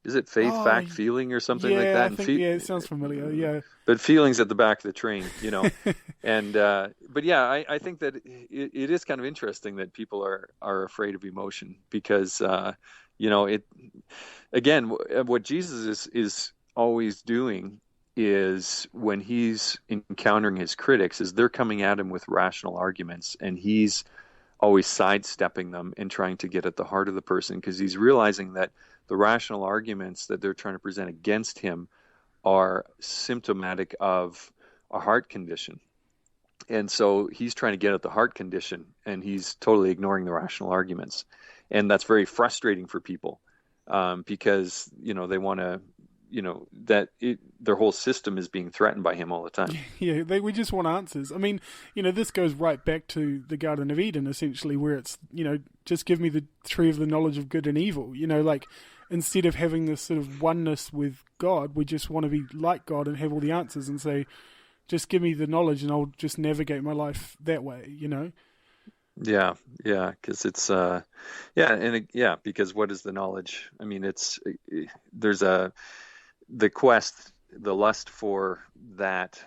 Is it faith, fact, feeling, or something like that? I think, it sounds familiar. But feeling's at the back of the train, And but I think that it is kind of interesting that people are afraid of emotion, because it again, what Jesus is always doing is, when he's encountering his critics, is they're coming at him with rational arguments, and he's always sidestepping them and trying to get at the heart of the person, because he's realizing that the rational arguments that they're trying to present against him are symptomatic of a heart condition. And so he's trying to get at the heart condition, and he's totally ignoring the rational arguments. And that's very frustrating for people, because, they want to, their whole system is being threatened by him all the time. We just want answers. I mean, this goes right back to the Garden of Eden, essentially, where it's, just give me the tree of the knowledge of good and evil. Instead of having this sort of oneness with God, we just want to be like God and have all the answers, and say, just give me the knowledge and I'll just navigate my life that way, Yeah, because it's, because what is the knowledge? I mean, there's the quest, the lust for that,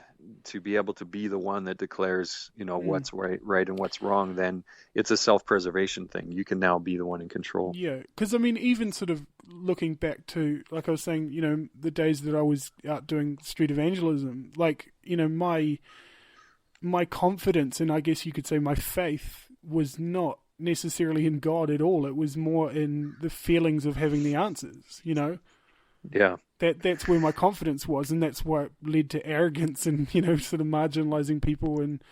to be able to be the one that declares, what's right and what's wrong. Then it's a self-preservation thing. You can now be the one in control. Yeah, because I mean, even sort of looking back to, like I was saying, the days that I was out doing street evangelism, like, my confidence, and I guess you could say my faith, was not necessarily in God at all. It was more in the feelings of having the answers, Yeah. That's where my confidence was, and that's what led to arrogance and, sort of marginalizing people. And,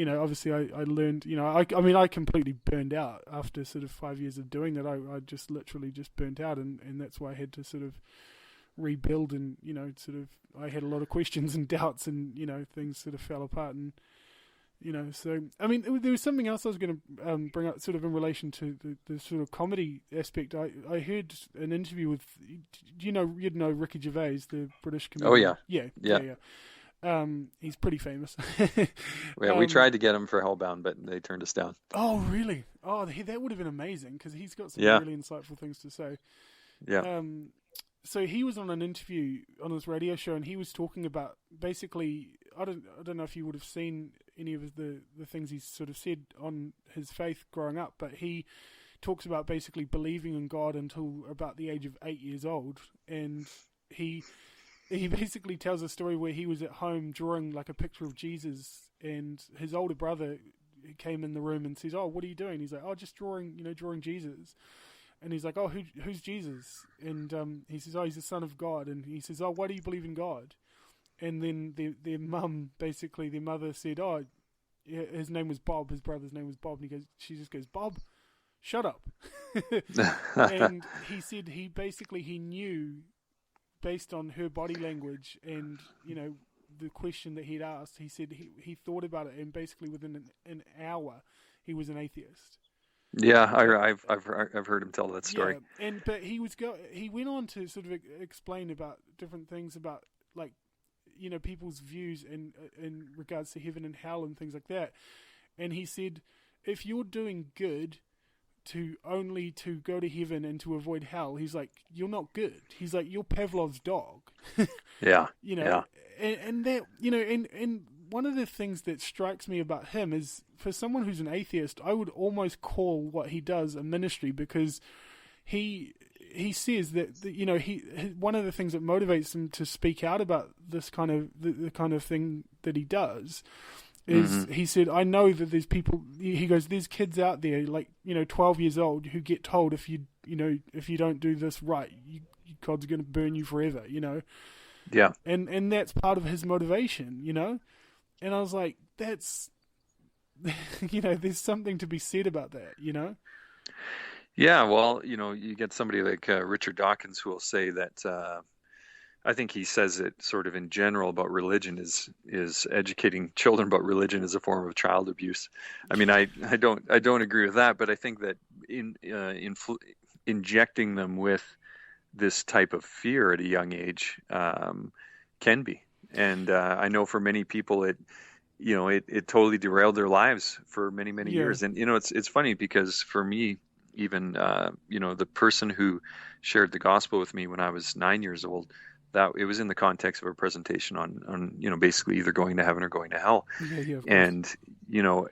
obviously I learned, I completely burned out after sort of 5 years of doing that. I just literally just burnt out, and that's why I had to sort of rebuild, and, I had a lot of questions and doubts, and, things sort of fell apart. And, so, I mean, there was something else I was going to bring up sort of in relation to the sort of comedy aspect. I heard an interview with, you'd know Ricky Gervais, the British comedian. Oh, yeah. Yeah. He's pretty famous. Yeah, we tried to get him for Hellbound, but they turned us down. Oh, really? Oh, that would have been amazing, because he's got some really insightful things to say. Yeah. So he was on an interview on this radio show, and he was talking about basically, I don't know if you would have seen any of the things he's sort of said on his faith growing up, but he talks about basically believing in God until about the age of 8 years old, and he basically tells a story where he was at home drawing like a picture of Jesus, and his older brother came in the room and says, "Oh, what are you doing?" He's like, "Oh, just drawing Jesus." And he's like, "Oh, who's Jesus?" And he says, "Oh, he's the Son of God." And he says, "Oh, why do you believe in God?" And then their mum, basically, their mother said, "Oh, his name was Bob. His brother's name was Bob." And she just goes, "Bob, shut up." And he said he knew, based on her body language and, the question that he'd asked, he said he thought about it, and basically within an hour, he was an atheist. Yeah, I've heard him tell that story. Yeah, but he went on to sort of explain about different things about, like, people's views in regards to heaven and hell and things like that. And he said, if you're doing good to go to heaven and to avoid hell, he's like, you're not good. He's like, you're Pavlov's dog. Yeah. And that, and one of the things that strikes me about him is, for someone who's an atheist, I would almost call what he does a ministry, because he says that one of the things that motivates him to speak out about this kind of the kind of thing that he does is, he said, I know that there's people, he goes, there's kids out there, like, 12 years old, who get told if you don't do this right, God's going to burn you forever, Yeah. And that's part of his motivation, And I was like, that's, there's something to be said about that, Yeah, well, you get somebody like Richard Dawkins, who will say that, I think he says it sort of in general about religion is educating children about religion is a form of child abuse. I mean, I don't agree with that, but I think that injecting them with this type of fear at a young age can be. And I know for many people it totally derailed their lives for many, many years. And, it's funny, because for me, even, the person who shared the gospel with me when I was 9 years old, that it was in the context of a presentation on basically either going to heaven or going to hell. Yeah, and,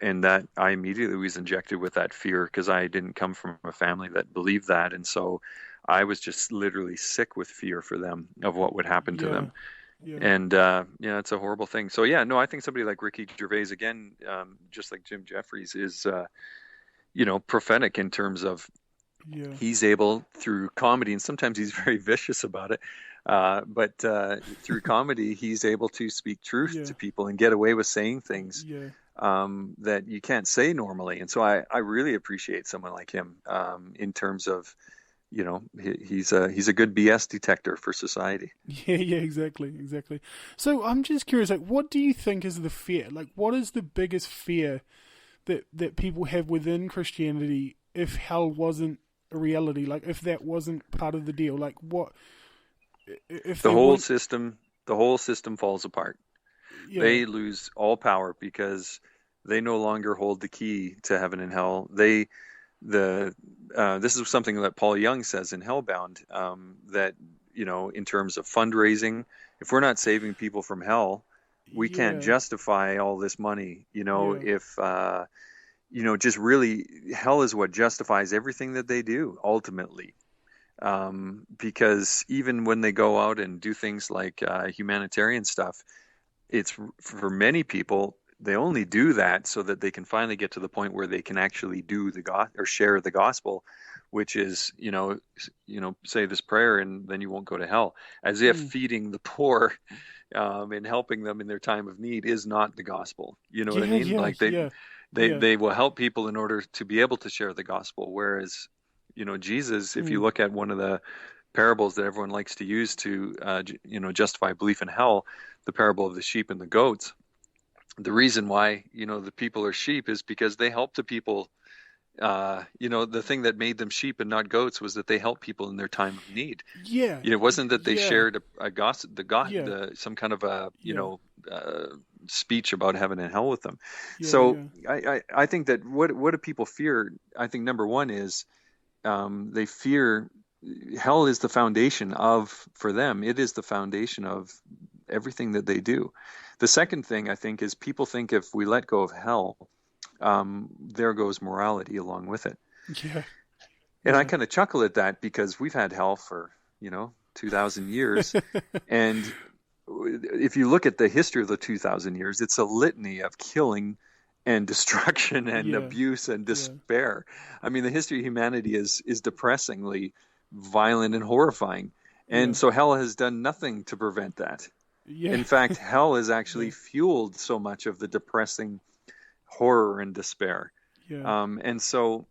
and that I immediately was injected with that fear, because I didn't come from a family that believed that. And so I was just literally sick with fear for them of what would happen to them. Yeah. And, it's a horrible thing. So, I think somebody like Ricky Gervais, again, just like Jim Jeffries, is, prophetic in terms of he's able, through comedy, and sometimes he's very vicious about it, but through comedy, he's able to speak truth to people and get away with saying things that you can't say normally. And so I really appreciate someone like him in terms of, he's a good BS detector for society. Yeah, exactly. So I'm just curious, like, what do you think is the fear? Like, what is the biggest fear that people have within Christianity if hell wasn't a reality? Like, if that wasn't part of the deal, like, what if the whole system falls apart? They lose all power because they no longer hold the key to heaven and hell. This is something that Paul Young says in Hellbound, that, in terms of fundraising, if we're not saving people from hell, we can't justify all this money, if, just really hell is what justifies everything that they do ultimately. because even when they go out and do things like humanitarian stuff, it's for many people, they only do that so that they can finally get to the point where they can actually do or share the gospel, which is, say this prayer and then you won't go to hell, as if Mm. feeding the poor and helping them in their time of need is not the gospel. You know what I Yeah, mean? yeah, Like yeah, they yeah. they will help people in order to be able to share the gospel. Whereas, Jesus, if you Mm. look at one of the parables that everyone likes to use to, justify belief in hell, the parable of the sheep and the goats. The reason why, the people are sheep is because they help the people. The thing that made them sheep and not goats was that they helped people in their time of need. Yeah, It wasn't that they yeah, shared a gossip, yeah, some kind of a, yeah, uh, speech about heaven and hell with them. yeah, So yeah, I think that what do people fear? I think number one is they fear hell is the foundation for them. It is the foundation of everything that they do. The second thing I think is people think if we let go of hell, there goes morality along with it. yeah, And I yeah. kind of chuckle at that because we've had hell for, 2,000 years. And if you look at the history of the 2,000 years, it's a litany of killing and destruction and Yeah, abuse and yeah, despair. I mean, the history of humanity is depressingly violent and horrifying. yeah, And so hell has done nothing to prevent that. yeah, In fact, hell has yeah, actually fueled so much of the depressing horror and despair. yeah, And so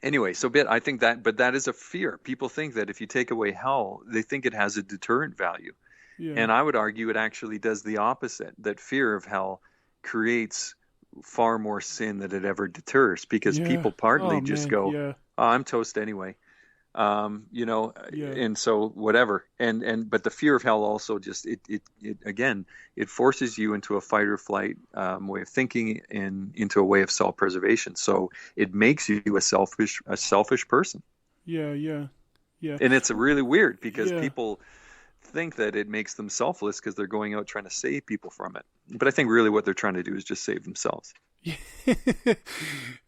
anyway, I think but that is a fear. People think that if you take away hell, they think it has a deterrent value. yeah, And I would argue it actually does the opposite, that fear of hell creates far more sin than it ever deters because yeah. people partly Oh just man, go, yeah, oh, I'm toast anyway. yeah, And so whatever. But the fear of hell also just, it again, it forces you into a fight or flight way of thinking and into a way of self-preservation. So it makes you a selfish person. yeah, yeah, yeah, And it's really weird because yeah. people think that it makes them selfless because they're going out trying to save people from it. But I think really what they're trying to do is just save themselves.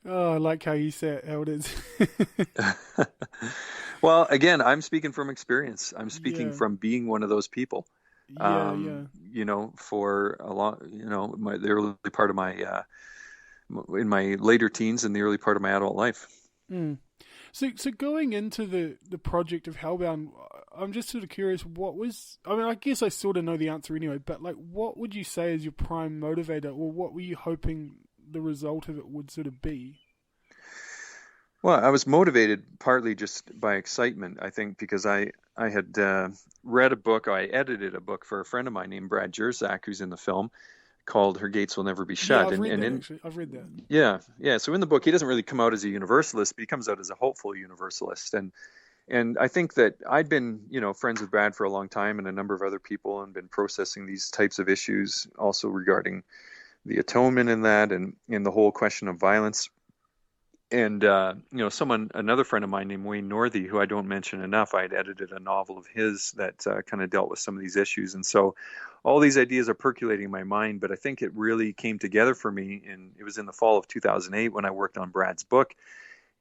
Oh, I like how you say it, how it is. Well, again, I'm speaking from experience. I'm speaking Yeah, from being one of those people. yeah, yeah. For a lot, the early part of in my later teens and the early part of my adult life. Mm. So going into the project of Hellbound, I'm just sort of curious. What was? I mean, I guess I sort of know the answer anyway. But like, what would you say is your prime motivator, or what were you hoping the result of it would sort of be? Well, I was motivated partly just by excitement, I think, because I had read a book, I edited a book for a friend of mine named Brad Jerzak, who's in the film, called Her Gates Will Never Be Yeah, Shut. I've read And that in actually. I've read that. Yeah, yeah. So in the book, he doesn't really come out as a universalist, but he comes out as a hopeful universalist. And I think that I'd been, friends with Brad for a long time and a number of other people and been processing these types of issues also regarding the atonement in that and in the whole question of violence. And another friend of mine named Wayne Northey, who I don't mention enough, I had edited a novel of his that kind of dealt with some of these issues. And so all these ideas are percolating in my mind, but I think it really came together for me. And it was in the fall of 2008 when I worked on Brad's book.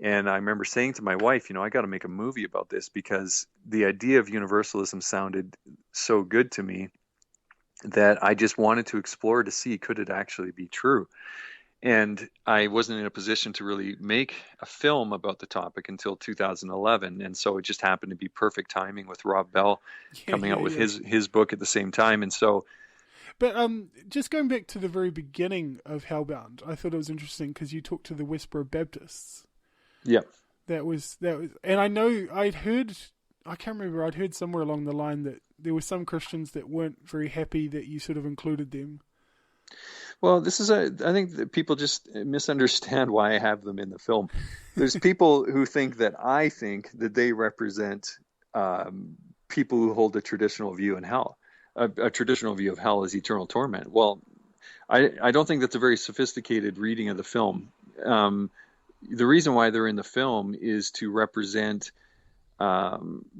And I remember saying to my wife, I got to make a movie about this because the idea of universalism sounded so good to me that I just wanted to explore to see could it actually be true. And I wasn't in a position to really make a film about the topic until 2011. And so it just happened to be perfect timing with Rob Bell Yeah, coming yeah, out with yeah. his book at the same time. And so, But just going back to the very beginning of Hellbound, I thought it was interesting because you talked to the Westboro Baptists. yeah. That was, and I know I'd heard, I can't remember, I'd heard somewhere along the line that there were some Christians that weren't very happy that you sort of included them. Well, I think that people just misunderstand why I have them in the film. There's people who think that they represent people who hold a traditional view in hell. A traditional view of hell is eternal torment. Well, I don't think that's a very sophisticated reading of the film. The reason why they're in the film is to represent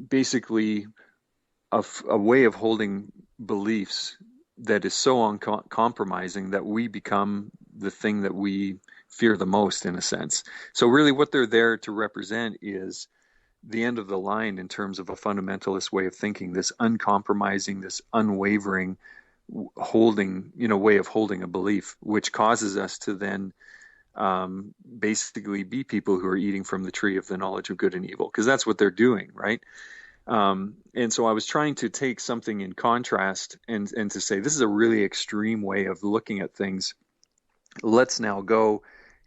basically a way of holding beliefs that is so uncompromising that we become the thing that we fear the most, in a sense. So really what they're there to represent is the end of the line in terms of a fundamentalist way of thinking, this uncompromising, this unwavering way of holding a belief, which causes us to then basically be people who are eating from the tree of the knowledge of good and evil, because that's what they're doing, right? And so I was trying to take something in contrast and to say, this is a really extreme way of looking at things. Let's now go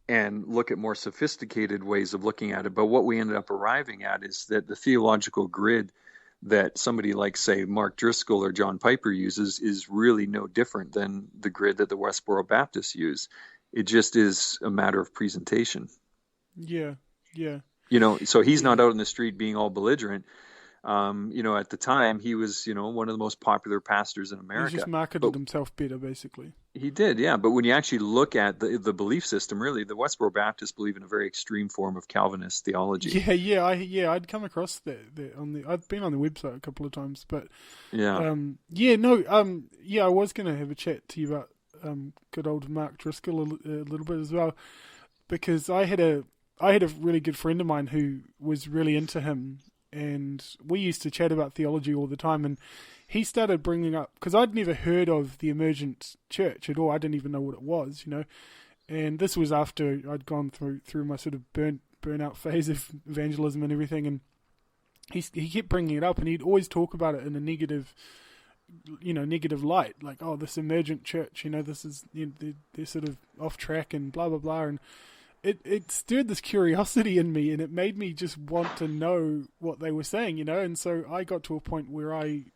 and look at more sophisticated ways of looking at it. But what we ended up arriving at is that the theological grid that somebody like, say, Mark Driscoll or John Piper uses is really no different than the grid that the Westboro Baptists use. It just is a matter of presentation. Yeah. So he's not out in the street being all belligerent. At the time, he was, one of the most popular pastors in America. He just marketed himself better, basically. He did, yeah. But when you actually look at the belief system, really, the Westboro Baptists believe in a very extreme form of Calvinist theology. I'd come across that I've been on the website a couple of times, but yeah, I was going to have a chat to you about good old Mark Driscoll a little bit as well, because I had a really good friend of mine who was really into him. And we used to chat about theology all the time, and he started bringing up, because I'd never heard of the Emergent Church at all. I didn't even know what it was, And this was after I'd gone through my sort of burnout phase of evangelism and everything. And he kept bringing it up, and he'd always talk about it in a negative light, like, oh, this Emergent Church, this is they're sort of off track and blah blah blah, and It stirred this curiosity in me, and it made me just want to know what they were saying, And so I got to a point where I,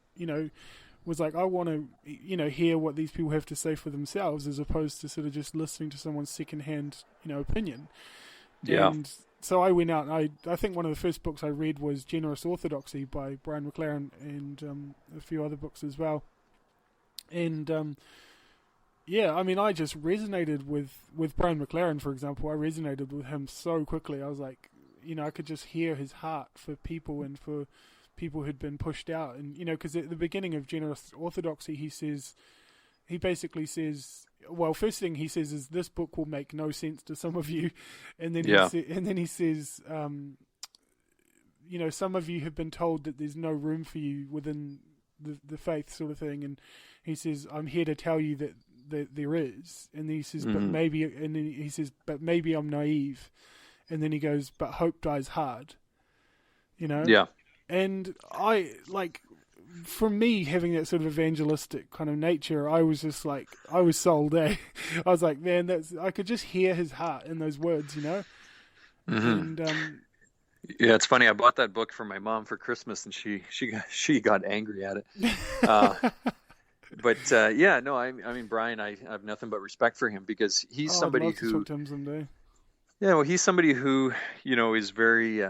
was like, I want to, hear what these people have to say for themselves, as opposed to sort of just listening to someone's secondhand, opinion. Yeah. And so I went out, and I think one of the first books I read was Generous Orthodoxy by Brian McLaren, and a few other books as well. And I just resonated with Brian McLaren, for example. I resonated with him so quickly. I was like, I could just hear his heart for people and for people who'd been pushed out. And, because at the beginning of Generous Orthodoxy, he basically says, well, first thing he says is, this book will make no sense to some of you. And then he says, some of you have been told that there's no room for you within the faith, sort of thing. And he says, I'm here to tell you that there is. And then he says, but maybe I'm naive. And then he goes, but hope dies hard. Yeah. And for me, having that sort of evangelistic kind of nature, I was just like, I was sold, eh? I was like, man, I could just hear his heart in those words, Mm-hmm. And yeah, it's funny. I bought that book for my mom for Christmas, and she got angry at it. But I mean, Brian, I have nothing but respect for him, because he's somebody I'd love who. to talk to him someday. Yeah, well, he's somebody who, is very.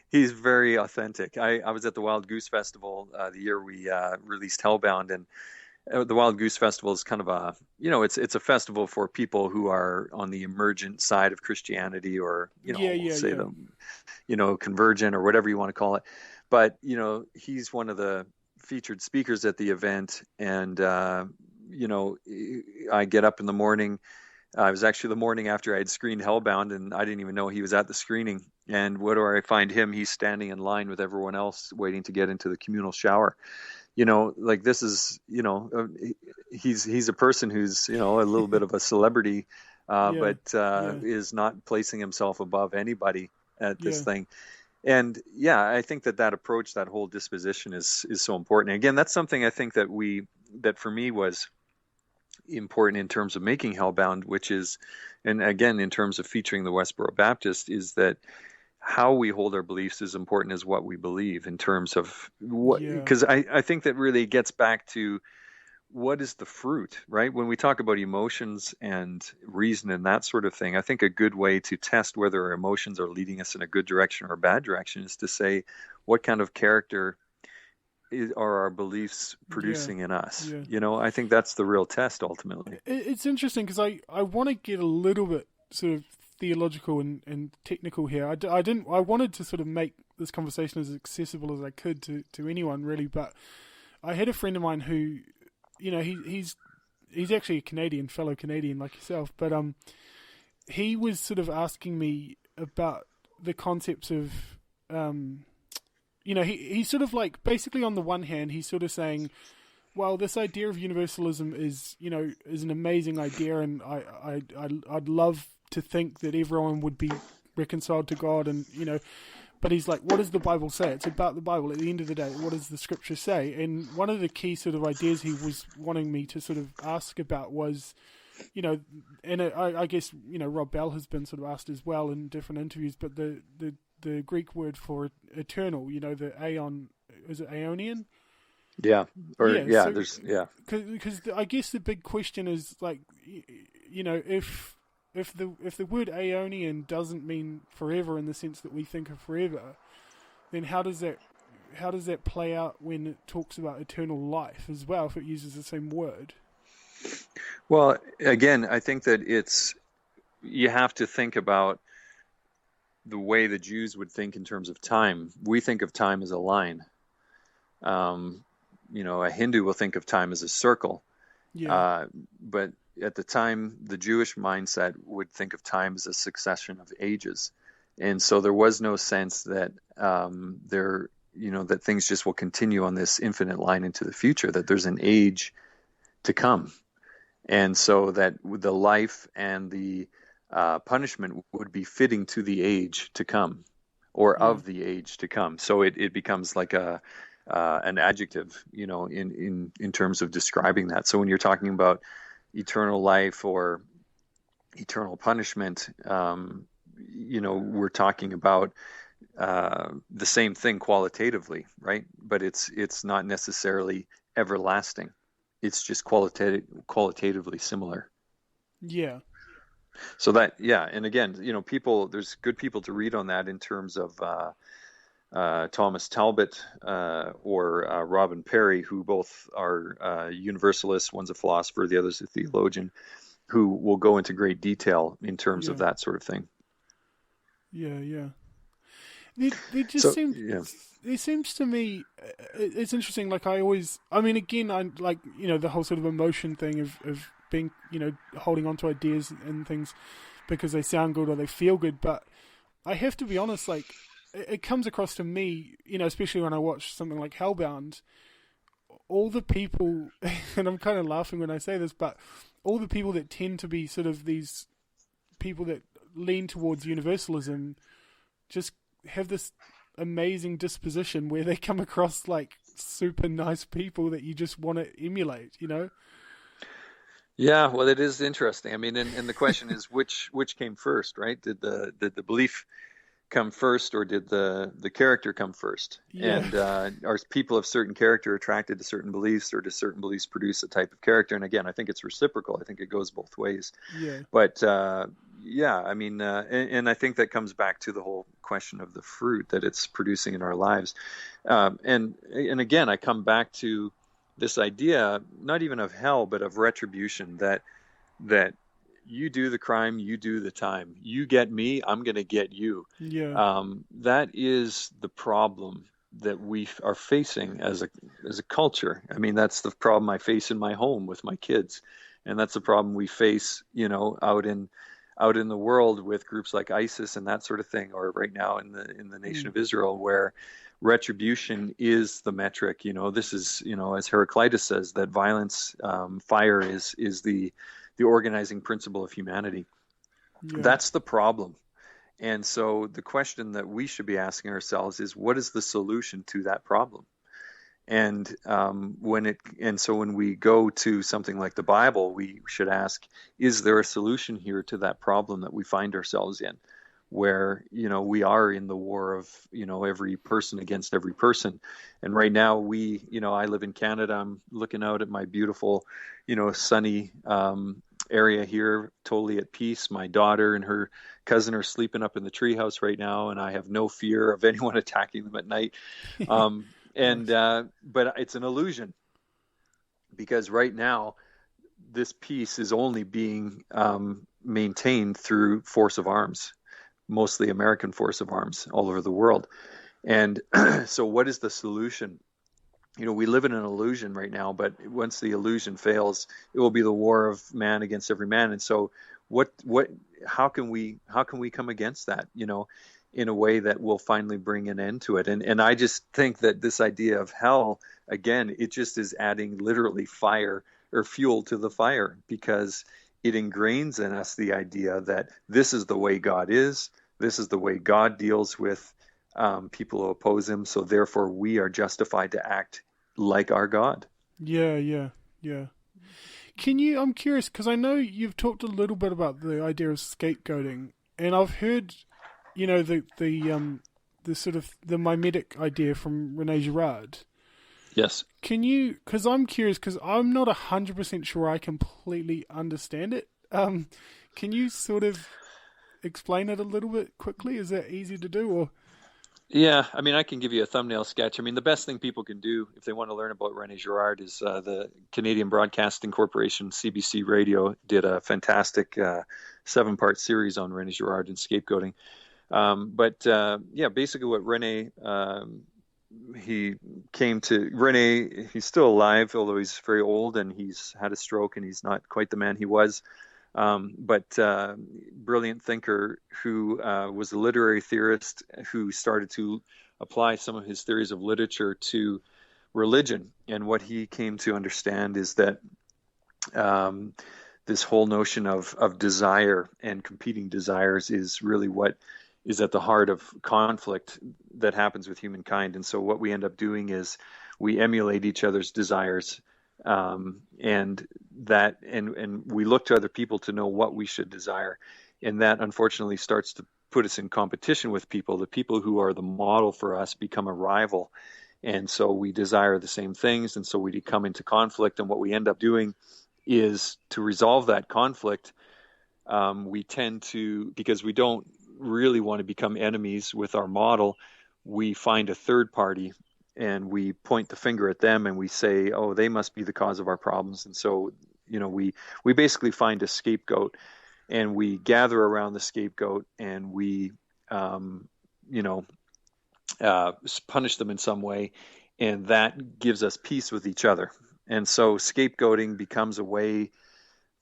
He's very authentic. I was at the Wild Goose Festival the year we released Hellbound, and the Wild Goose Festival is kind of a, it's a festival for people who are on the emergent side of Christianity, or convergent, or whatever you want to call it. But he's one of the featured speakers at the event, and I get up in the morning. It was actually the morning after I had screened Hellbound, and I didn't even know he was at the screening. And what do I find him? He's standing in line with everyone else, waiting to get into the communal shower. This is, he's a person who's, a little bit of a celebrity, but is not placing himself above anybody at this thing. And I think that approach, that whole disposition is so important. And again, that's something I think that for me was important in terms of making Hellbound, which is, and again, in terms of featuring the Westboro Baptist, is that how we hold our beliefs is important as what we believe, in terms of what, because I think that really gets back to what is the fruit, right? When we talk about emotions and reason and that sort of thing, I think a good way to test whether our emotions are leading us in a good direction or a bad direction is to say, what kind of character are our beliefs producing in us? I think that's the real test ultimately. It's interesting, because I want to get a little bit sort of theological and technical here. I wanted to sort of make this conversation as accessible as I could to anyone, really. But I had a friend of mine who, he's actually a fellow Canadian like yourself, but he was sort of asking me about the concepts of, he's sort of like, basically on the one hand, he's sort of saying, well, this idea of universalism is an amazing idea, and I'd love to think that everyone would be reconciled to God, and but he's like, what does the Bible say? It's about the Bible. At the end of the day, what does the Scripture say? And one of the key sort of ideas he was wanting me to sort of ask about was, and I guess Rob Bell has been sort of asked as well in different interviews, but the Greek word for eternal, the aeon, is it aeonian? Yeah. Because I guess the big question is, like, if the word aeonian doesn't mean forever in the sense that we think of forever, then how does that play out when it talks about eternal life as well, if it uses the same word? Well, again, I think that you have to think about the way the Jews would think in terms of time. We think of time as a line. A Hindu will think of time as a circle. Yeah. But at the time, the Jewish mindset would think of time as a succession of ages. And so there was no sense that that things just will continue on this infinite line into the future, that there's an age to come. And so that the life and the punishment would be fitting to the age to come, or of the age to come. So it becomes like an adjective, in terms of describing that. So when you're talking about eternal life or eternal punishment, we're talking about the same thing qualitatively, right? But it's not necessarily everlasting. It's just qualitatively similar. Yeah. So and again, there's good people to read on that in terms of Thomas Talbot or Robin Perry, who both are universalists. One's a philosopher, the other's a theologian, who will go into great detail in terms of that sort of thing. Yeah. It seems to me, it's interesting. Like I like, the whole sort of emotion thing of being, holding on to ideas and things because they sound good or they feel good. But I have to be honest, like, it comes across to me, especially when I watch something like Hellbound, all the people, and I'm kind of laughing when I say this, but all the people that tend to be sort of these people that lean towards universalism just have this amazing disposition where they come across like super nice people that you just want to emulate, Yeah, well, it is interesting. I mean, and the question is which came first, right? Did the belief come first, or did the character come first? Yeah. And are people of certain character attracted to certain beliefs, or do certain beliefs produce a type of character? And again, I think it's reciprocal. I think it goes both ways. Yeah. But I mean, and I think that comes back to the whole question of the fruit that it's producing in our lives. And again, I come back to this idea, not even of hell, but of retribution, that you do the crime, you do the time. You get me, I'm going to get you. Yeah. That is the problem that we are facing as a culture. I mean, that's the problem I face in my home with my kids, and that's the problem we face, out in the world with groups like ISIS and that sort of thing, or right now in the nation of Israel, where retribution is the metric. This is, as Heraclitus says, that violence, fire is the organizing principle of humanity. Yeah. That's the problem. And so the question that we should be asking ourselves is, what is the solution to that problem? And when we go to something like the Bible, we should ask, is there a solution here to that problem that we find ourselves in, where, we are in the war of, every person against every person. And right now I live in Canada. I'm looking out at my beautiful, sunny area here, totally at peace. My daughter and her cousin are sleeping up in the treehouse right now, and I have no fear of anyone attacking them at night. But it's an illusion, because right now this peace is only being maintained through force of arms, mostly American force of arms all over the world. And so what is the solution? We live in an illusion right now, but once the illusion fails, it will be the war of man against every man. And so how can we come against that? in a way that will finally bring an end to it. And I just think that this idea of hell, again, it just is adding literally fire or fuel to the fire, because it ingrains in us the idea that this is the way God is, this is the way God deals with people who oppose him, so therefore we are justified to act like our God. Yeah. I'm curious, because I know you've talked a little bit about the idea of scapegoating, and I've heard, the sort of the mimetic idea from Rene Girard. Yes. Can you, because I'm curious, because I'm not 100% sure I completely understand it. Can you sort of explain it a little bit quickly? Is that easy to do, or? Yeah, I mean, I can give you a thumbnail sketch. I mean, the best thing people can do if they want to learn about René Girard is the Canadian Broadcasting Corporation, CBC Radio, did a fantastic 7-part series on René Girard and scapegoating. Basically what René, he's still alive, although he's very old and he's had a stroke and he's not quite the man he was. Brilliant thinker who was a literary theorist who started to apply some of his theories of literature to religion. And what he came to understand is that this whole notion of desire and competing desires is really what is at the heart of conflict that happens with humankind. And so what we end up doing is we emulate each other's desires, and we look to other people to know what we should desire. And that unfortunately starts to put us in competition with people. The people who are the model for us become a rival. And so we desire the same things. And so we come into conflict. And what we end up doing is to resolve that conflict. We tend to, because we don't really want to become enemies with our model, we find a third party and we point the finger at them and we say, oh, they must be the cause of our problems. And so, we basically find a scapegoat and we gather around the scapegoat and we, punish them in some way. And that gives us peace with each other. And so scapegoating becomes a way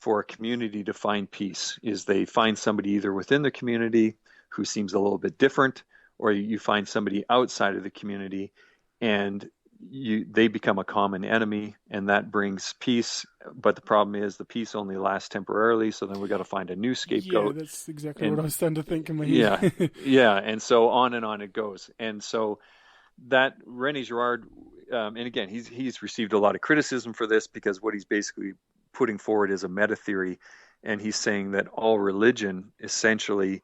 for a community to find peace, is they find somebody either within the community who seems a little bit different, or you find somebody outside of the community and they become a common enemy, and that brings peace. But the problem is the peace only lasts temporarily, so then we got to find a new scapegoat. Yeah, that's exactly what I was starting to think in my head. Yeah, and so on and on it goes. And so that René Girard, and again, he's received a lot of criticism for this, because what he's basically putting forward is a meta theory, and he's saying that all religion essentially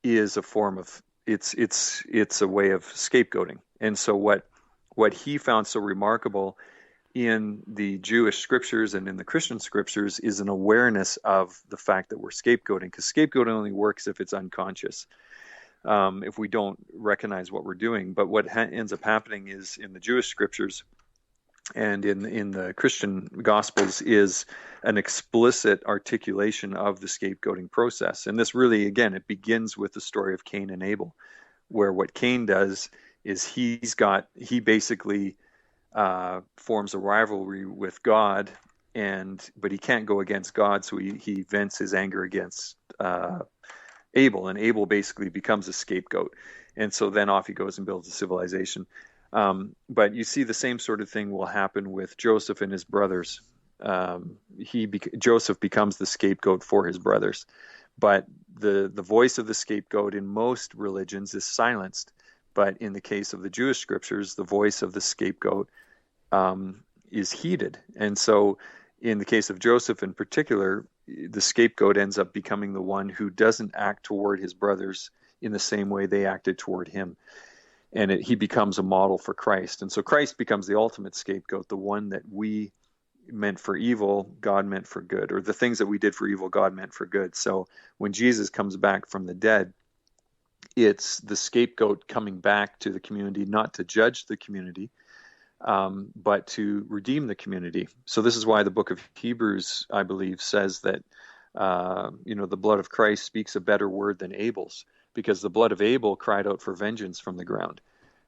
is a form of it's a way of scapegoating. And so what he found so remarkable in the Jewish scriptures and in the Christian scriptures is an awareness of the fact that we're scapegoating, because scapegoating only works if it's unconscious, if we don't recognize what we're doing. But what ends up happening is in the Jewish scriptures and in the Christian Gospels is an explicit articulation of the scapegoating process. And this really, again, it begins with the story of Cain and Abel, where what Cain does is he basically forms a rivalry with God, but he can't go against God, so he vents his anger against Abel, and Abel basically becomes a scapegoat. And so then off he goes and builds a civilization. But you see the same sort of thing will happen with Joseph and his brothers. Joseph becomes the scapegoat for his brothers, but the voice of the scapegoat in most religions is silenced. But in the case of the Jewish scriptures, the voice of the scapegoat is heeded. And so in the case of Joseph in particular, the scapegoat ends up becoming the one who doesn't act toward his brothers in the same way they acted toward him. And he becomes a model for Christ. And so Christ becomes the ultimate scapegoat, the one that we meant for evil, God meant for good, or the things that we did for evil, God meant for good. So when Jesus comes back from the dead, it's the scapegoat coming back to the community, not to judge the community, but to redeem the community. So this is why the book of Hebrews, I believe, says that the blood of Christ speaks a better word than Abel's, because the blood of Abel cried out for vengeance from the ground,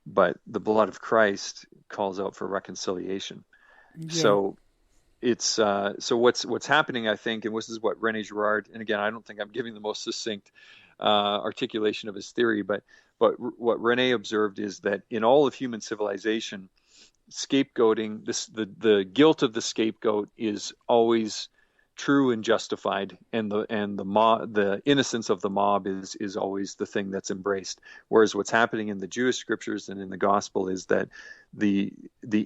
but the blood of Christ calls out for reconciliation. Yeah. So it's so what's happening, I think, and this is what René Girard, and again, I don't think I'm giving the most succinct articulation of his theory, but But what Rene observed is that in all of human civilization, scapegoating, the guilt of the scapegoat is always true and justified, and the innocence of the mob is always the thing that's embraced. Whereas what's happening in the Jewish scriptures and in the gospel is that the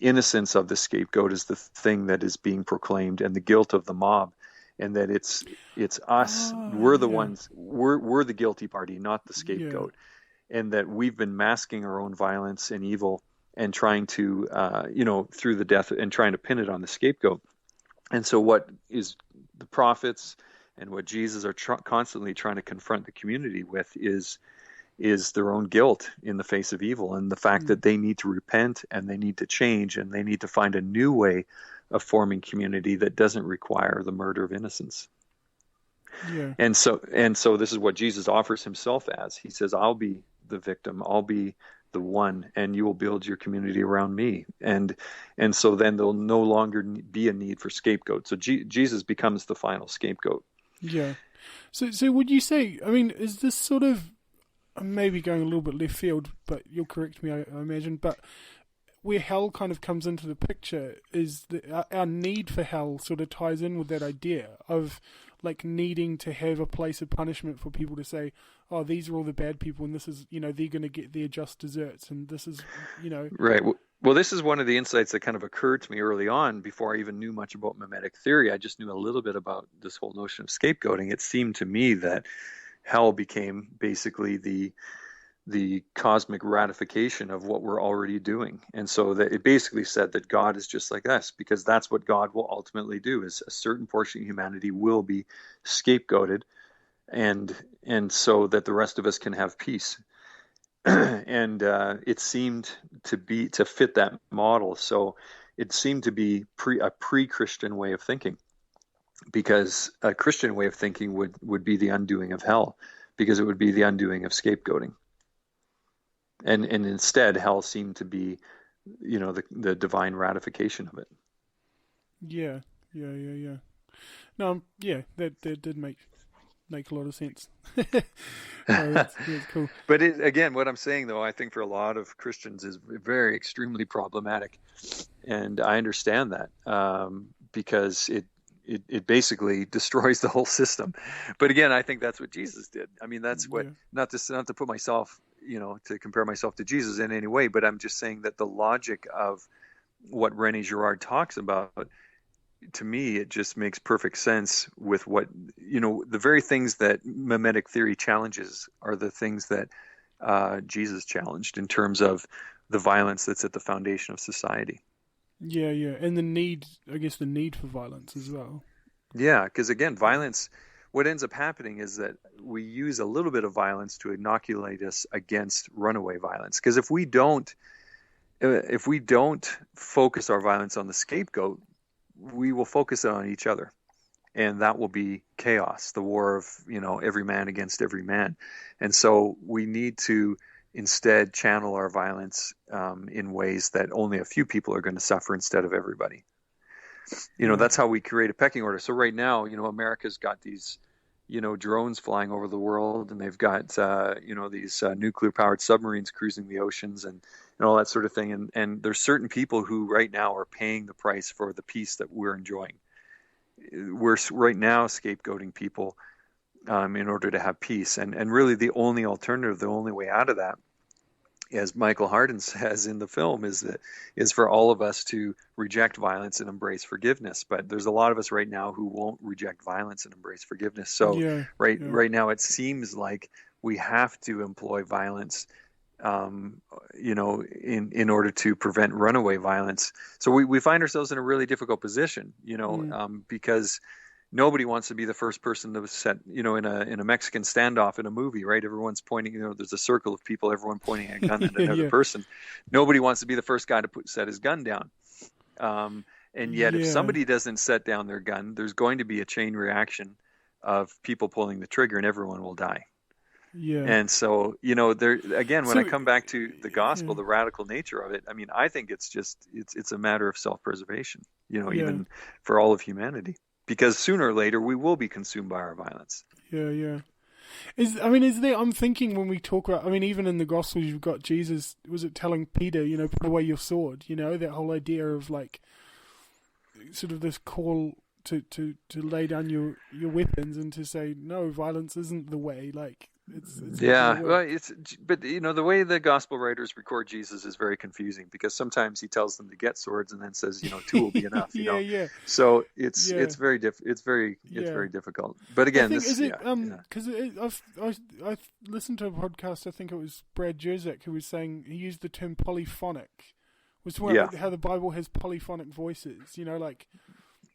innocence of the scapegoat is the thing that is being proclaimed, and the guilt of the mob, and that it's us, we're the ones, we're the guilty party, not the scapegoat, and that we've been masking our own violence and evil and trying to through the death and trying to pin it on the scapegoat. And so what is the prophets and what Jesus are constantly trying to confront the community with is their own guilt in the face of evil, and the fact that they need to repent and they need to change and they need to find a new way of forming community that doesn't require the murder of innocents. Yeah. And so this is what Jesus offers himself as. He says, I'll be the victim, I'll be the one, and you will build your community around me. And so then there'll no longer be a need for scapegoat. So Jesus becomes the final scapegoat. Yeah. So would you say, I mean, is this sort of, I'm maybe going a little bit left field, but you'll correct me, I imagine, but where hell kind of comes into the picture is that our need for hell sort of ties in with that idea of like needing to have a place of punishment for people to say, oh, these are all the bad people, and this is, they're going to get their just desserts, and this is, Right. Well, this is one of the insights that kind of occurred to me early on before I even knew much about mimetic theory. I just knew a little bit about this whole notion of scapegoating. It seemed to me that hell became basically the cosmic ratification of what we're already doing. And so that it basically said that God is just like us, because that's what God will ultimately do, is a certain portion of humanity will be scapegoated, and so that the rest of us can have peace. And it seemed to fit that model. So it seemed to be a pre-Christian way of thinking, because a Christian way of thinking would be the undoing of hell, because it would be the undoing of scapegoating. And instead, hell seemed to be, the divine ratification of it. Yeah. No, that did make a lot of sense. That's cool. But again, what I'm saying, though, I think for a lot of Christians is very extremely problematic, and I understand that because it basically destroys the whole system. But again, I think that's what Jesus did. I mean, that's what not to put myself, to compare myself to Jesus in any way, but I'm just saying that the logic of what René Girard talks about, to me, it just makes perfect sense with what, the very things that mimetic theory challenges are the things that Jesus challenged in terms of the violence that's at the foundation of society. Yeah, and the need for violence as well. Yeah, because again, violence, what ends up happening is that we use a little bit of violence to inoculate us against runaway violence. Because if we don't focus our violence on the scapegoat, we will focus it on each other, and that will be chaos, the war of every man against every man. And so we need to instead channel our violence in ways that only a few people are going to suffer instead of everybody. That's how we create a pecking order. So right now, America's got these drones flying over the world, and they've got these nuclear powered submarines cruising the oceans and all that sort of thing. And there's certain people who right now are paying the price for the peace that we're enjoying. We're right now scapegoating people in order to have peace. And really the only alternative, the only way out of that, as Michael Hardin says in the film, is for all of us to reject violence and embrace forgiveness. But there's a lot of us right now who won't reject violence and embrace forgiveness. So right now it seems like we have to employ violence, in order to prevent runaway violence. So we find ourselves in a really difficult position, because nobody wants to be the first person to set, in a Mexican standoff in a movie, right? Everyone's pointing, there's a circle of people, everyone pointing a gun at another person. Nobody wants to be the first guy to set his gun down. And yet if somebody doesn't set down their gun, there's going to be a chain reaction of people pulling the trigger, and everyone will die. Yeah. And so, there again, when I come back to the gospel, the radical nature of it, I mean, I think it's a matter of self-preservation, even for all of humanity. Because sooner or later we will be consumed by our violence. Yeah. Is there? I'm thinking when we talk about. I mean, even in the Gospels, you've got Jesus. Was it telling Peter, put away your sword? That whole idea of like, sort of this call to lay down your weapons and to say no, violence isn't the way. Like it's Yeah, well, but the way the gospel writers record Jesus is very confusing because sometimes he tells them to get swords and then says, two will be enough. Yeah. So it's Yeah. it's very it's very difficult. But again, because I've listened to a podcast. I think it was Brad Jersak who was saying he used the term polyphonic, was talking about how the Bible has polyphonic voices. Like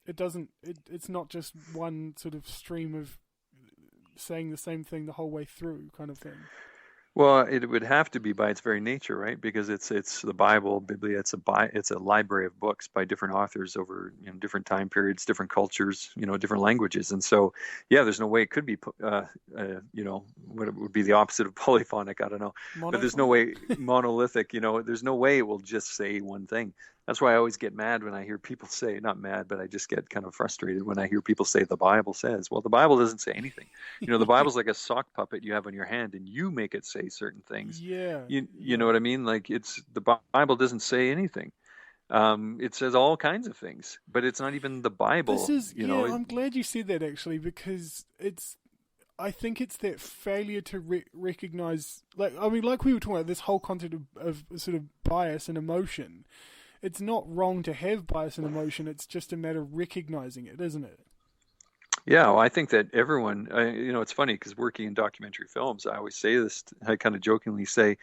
it doesn't. It's not just one sort of stream of saying the same thing the whole way through, kind of thing. Well, it would have to be by its very nature, right? Because it's the Bible, Biblia. It's a library of books by different authors over different time periods, different cultures, different languages, and so there's no way it could be, what it would be the opposite of polyphonic. I don't know, but there's no way monolithic. There's no way it will just say one thing. That's why I always get mad when I hear people say, not mad, but I just get kind of frustrated when I hear people say the Bible says. Well, the Bible doesn't say anything. The Bible's like a sock puppet you have on your hand and you make it say certain things. Yeah. You know what I mean? Like the Bible doesn't say anything. It says all kinds of things, but it's not even the Bible. I'm glad you said that actually, because I think it's that failure to recognize, like we were talking about this whole concept of sort of bias and emotion. It's not wrong to have bias and emotion. It's just a matter of recognizing it, isn't it? Yeah, well, I think that everyone, it's funny because working in documentary films, I always say this, I kind of jokingly say,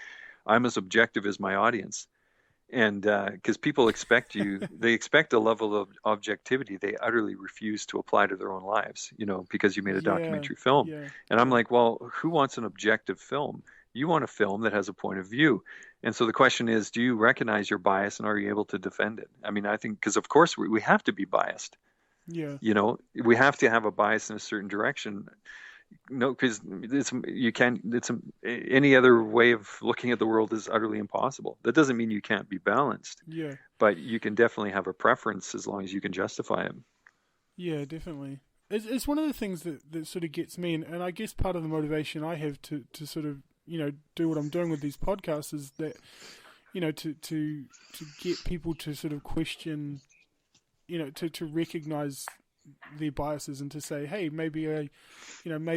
I'm as objective as my audience. And because people expect they expect a level of objectivity they utterly refuse to apply to their own lives, because you made a documentary film. Yeah, and I'm like, well, who wants an objective film? You want a film that has a point of view. And so the question is, do you recognize your bias and are you able to defend it? I mean, I think because, of course, we have to be biased. Yeah. We have to have a bias in a certain direction. No, because any other way of looking at the world is utterly impossible. That doesn't mean you can't be balanced. Yeah. But you can definitely have a preference as long as you can justify it. Yeah, definitely. It's one of the things that sort of gets me, and I guess part of the motivation I have to sort of, do what I'm doing with these podcasts is that, to get people to sort of question, to recognize their biases and to say, hey, maybe I am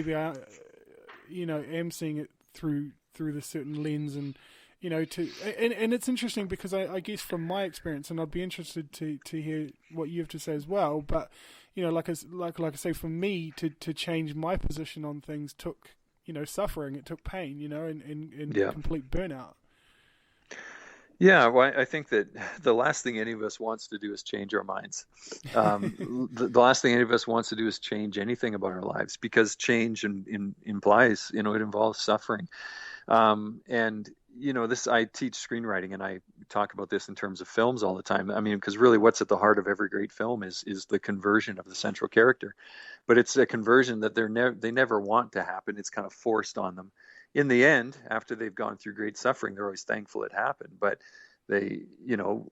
seeing it through this certain lens, and and it's interesting because I guess from my experience, and I'd be interested to hear what you have to say as well, but like I say, for me to change my position on things took suffering, it took pain, and complete burnout. Yeah, well, I think that the last thing any of us wants to do is change our minds. The last thing any of us wants to do is change anything about our lives, because change implies, it involves suffering. And I teach screenwriting, and I talk about this in terms of films all the time. I mean, because really what's at the heart of every great film is the conversion of the central character. But it's a conversion that they never want to happen. It's kind of forced on them. In the end, after they've gone through great suffering, they're always thankful it happened. But they,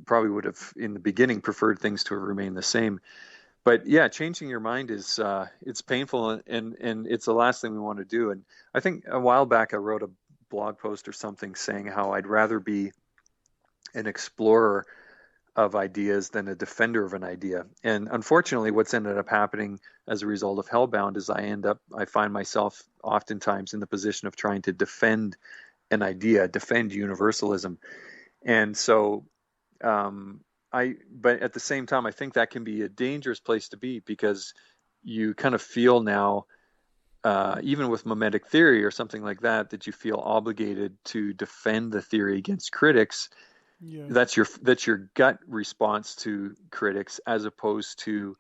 probably would have in the beginning preferred things to have remained the same. But yeah, changing your mind is it's painful, and it's the last thing we want to do. And I think a while back I wrote a blog post or something saying how I'd rather be an explorer of ideas than a defender of an idea. And unfortunately, what's ended up happening as a result of Hellbound is I find myself oftentimes in the position of trying to defend an idea, defend universalism. And so, but at the same time, I think that can be a dangerous place to be, because you kind of feel now, even with mimetic theory or something like that you feel obligated to defend the theory against critics. Yeah. That's your gut response to critics, as opposed to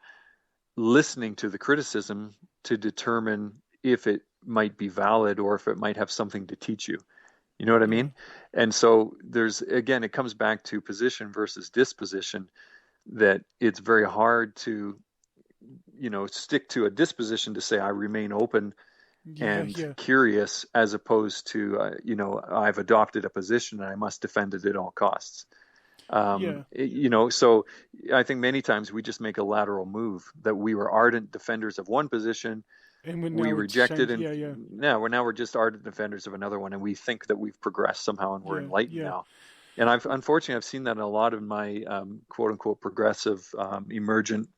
listening to the criticism to determine if it might be valid or if it might have something to teach you. You know what I mean? And so it comes back to position versus disposition, that it's very hard to, stick to a disposition to say, I remain open and curious, as opposed to, I've adopted a position and I must defend it at all costs. So I think many times we just make a lateral move, that we were ardent defenders of one position, And when we now it's rejected, changed. and we're just ardent defenders of another one, and we think that we've progressed somehow and we're enlightened yeah. now. And I've seen that in a lot of my quote unquote progressive, emergent,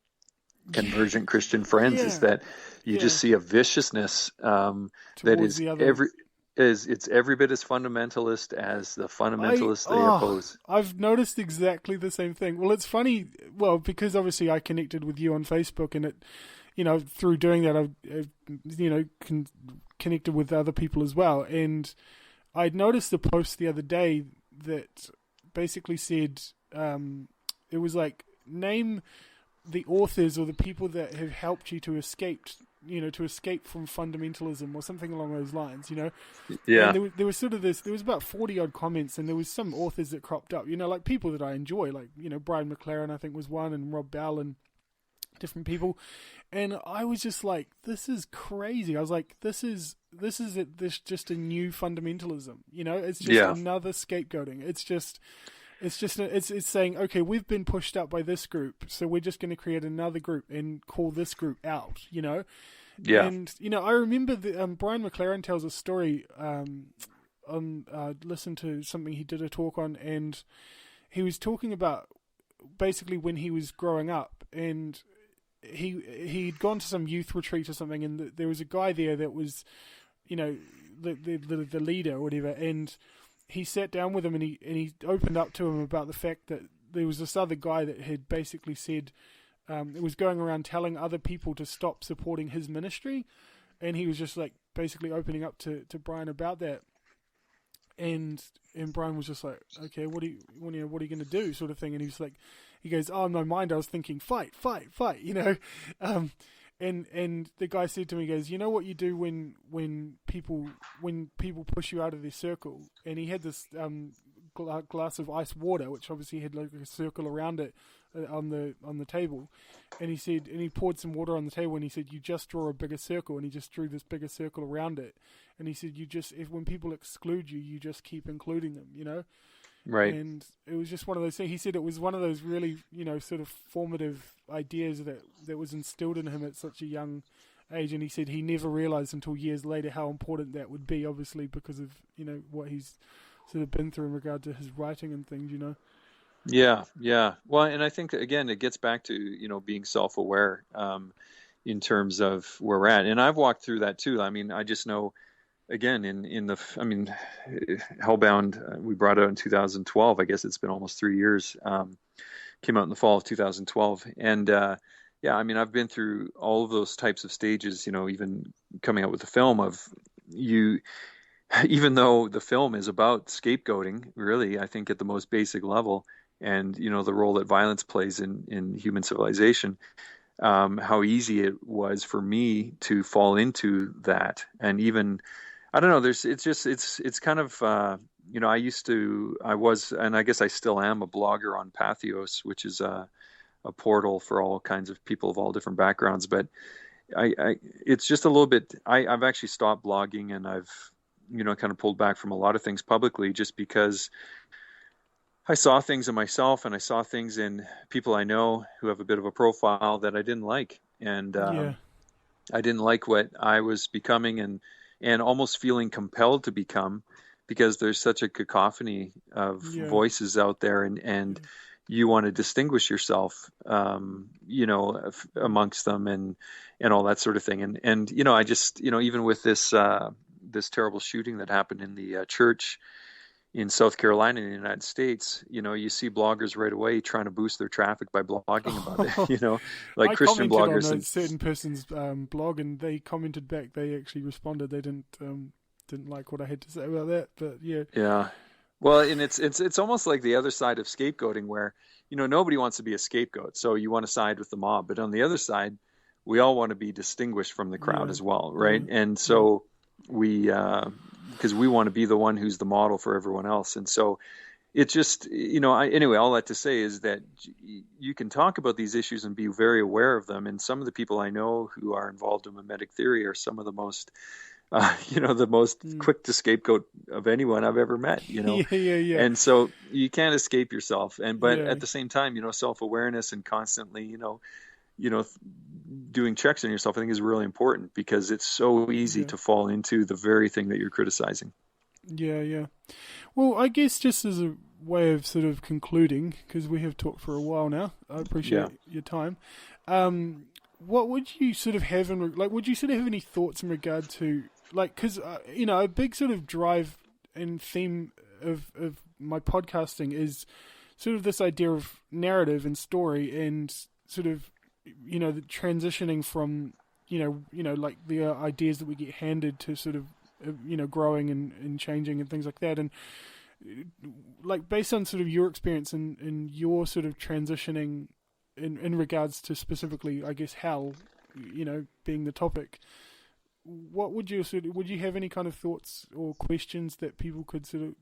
convergent Christian friends, is Yeah, that you yeah. just see a viciousness that Towards the other. it's every bit as fundamentalist as the fundamentalists they oppose. I've noticed exactly the same thing. Well, it's funny. Well, because obviously I connected with you on Facebook, and it, through doing that, I've connected with other people as well. And I'd noticed a post the other day that basically said, it was like, name the authors or the people that have helped you to escape from fundamentalism or something along those lines, Yeah. And there was sort of there was about 40 odd comments, and there was some authors that cropped up, like people that I enjoy, like, Brian McLaren, I think, was one, and Rob Bell and different people. And I was just like, this is crazy. I was like, this is just a new fundamentalism, it's just another scapegoating. It's saying, okay, we've been pushed out by this group, so we're just going to create another group and call this group out, Yeah. And, I remember Brian McLaren tells a story, listened to something he did a talk on, and he was talking about basically when he was growing up, and he'd gone to some youth retreat or something, and there was a guy there that was, the leader or whatever, and he sat down with him, and he opened up to him about the fact that there was this other guy that had basically said, it was going around telling other people to stop supporting his ministry, and he was just like basically opening up to Brian about that, and Brian was just like, okay, what are you going to do, sort of thing, and he goes, oh, in my mind I was thinking fight, And the guy said to me, he goes, you know what you do when people push you out of their circle? And he had this glass of ice water, which obviously had like a circle around it on the table. And he said, and he poured some water on the table, and he said, you just draw a bigger circle, and he just drew this bigger circle around it. And he said, when people exclude you, you just keep including them, Right. And it was just one of those things. He said it was one of those really, sort of formative ideas that was instilled in him at such a young age. And he said he never realized until years later how important that would be, obviously, because of, what he's sort of been through in regard to his writing and things, Yeah. Well, and I think, again, it gets back to, being self-aware in terms of where we're at. And I've walked through that too. I mean, I just know, again, Hellbound, we brought out in 2012. I guess it's been almost 3 years. Came out in the fall of 2012. And I've been through all of those types of stages, even coming out with the film of even though the film is about scapegoating, really, I think at the most basic level, and, the role that violence plays in human civilization, how easy it was for me to fall into that. And even, I don't know, it's kind of, I was, and I guess I still am, a blogger on Patheos, which is a portal for all kinds of people of all different backgrounds. But it's just a little bit, I've actually stopped blogging, and I've, kind of pulled back from a lot of things publicly, just because I saw things in myself, and I saw things in people I know who have a bit of a profile that I didn't like. And I didn't like what I was becoming, and almost feeling compelled to become, because there's such a cacophony of voices out there, and you want to distinguish yourself, amongst them, and all that sort of thing. And I just, even with this terrible shooting that happened in the church in South Carolina in the United States, you see bloggers right away trying to boost their traffic by blogging about it, like I Christian bloggers. On a certain person's blog, and they commented back. They actually responded. They didn't like what I had to say about that, but yeah. Yeah. Well, and it's almost like the other side of scapegoating, where, nobody wants to be a scapegoat. So you want to side with the mob, but on the other side, we all want to be distinguished from the crowd as well. Right. And so because we want to be the one who's the model for everyone else. And so it just, anyway, all that to say is that you can talk about these issues and be very aware of them. And some of the people I know who are involved in mimetic theory are some of the most, the most quick to scapegoat of anyone I've ever met, Yeah. And so you can't escape yourself. But at the same time, self-awareness and constantly, doing checks on yourself, I think, is really important, because it's so easy to fall into the very thing that you're criticizing. Yeah. Well, I guess just as a way of sort of concluding, because we have talked for a while now, I appreciate your time. What would you sort of have would you sort of have any thoughts in regard to, because, a big sort of drive and theme of my podcasting is sort of this idea of narrative and story, and sort of, the transitioning from, like the ideas that we get handed to sort of, growing and changing and things like that. And like, based on sort of your experience and your sort of transitioning in regards to specifically, I guess, hell, being the topic, what would you have any kind of thoughts or questions that people could sort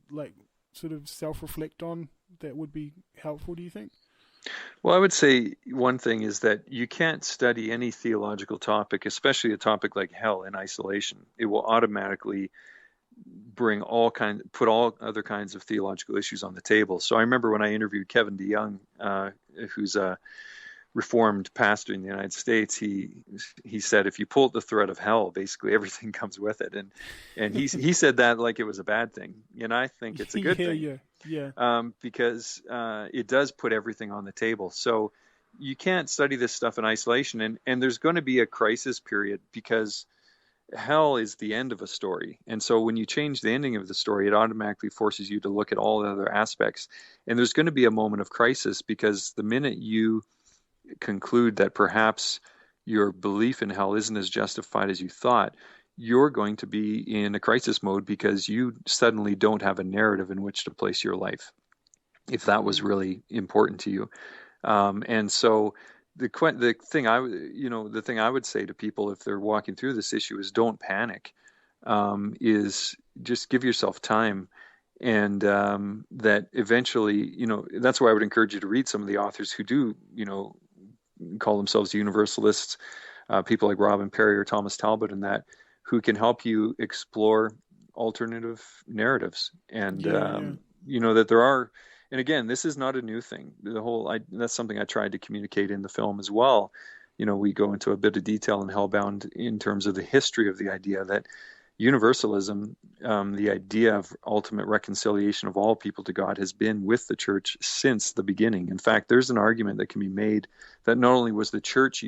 of self-reflect on that would be helpful, do you think? Well, I would say one thing is that you can't study any theological topic, especially a topic like hell, in isolation. It will automatically put all other kinds of theological issues on the table. So I remember when I interviewed Kevin DeYoung, who's a Reformed pastor in the United States, he said, if you pull at the thread of hell, basically everything comes with it. And he said that like it was a bad thing. And I think it's a good thing. Yeah. Because it does put everything on the table. So you can't study this stuff in isolation. And there's going to be a crisis period, because hell is the end of a story. And so when you change the ending of the story, it automatically forces you to look at all the other aspects. And there's going to be a moment of crisis, because the minute you conclude that perhaps your belief in hell isn't as justified as you thought, you're going to be in a crisis mode, because you suddenly don't have a narrative in which to place your life, if that was really important to you. And so the thing I would say to people if they're walking through this issue is don't panic, is just give yourself time. And that eventually, that's why I would encourage you to read some of the authors who do, call themselves universalists, people like Robin Perry or Thomas Talbot, and that, who can help you explore alternative narratives. And, that there are, and again, this is not a new thing. That's something I tried to communicate in the film as well. We go into a bit of detail in Hellbound in terms of the history of the idea that universalism, the idea of ultimate reconciliation of all people to God, has been with the church since the beginning. In fact, there's an argument that can be made that not only was the church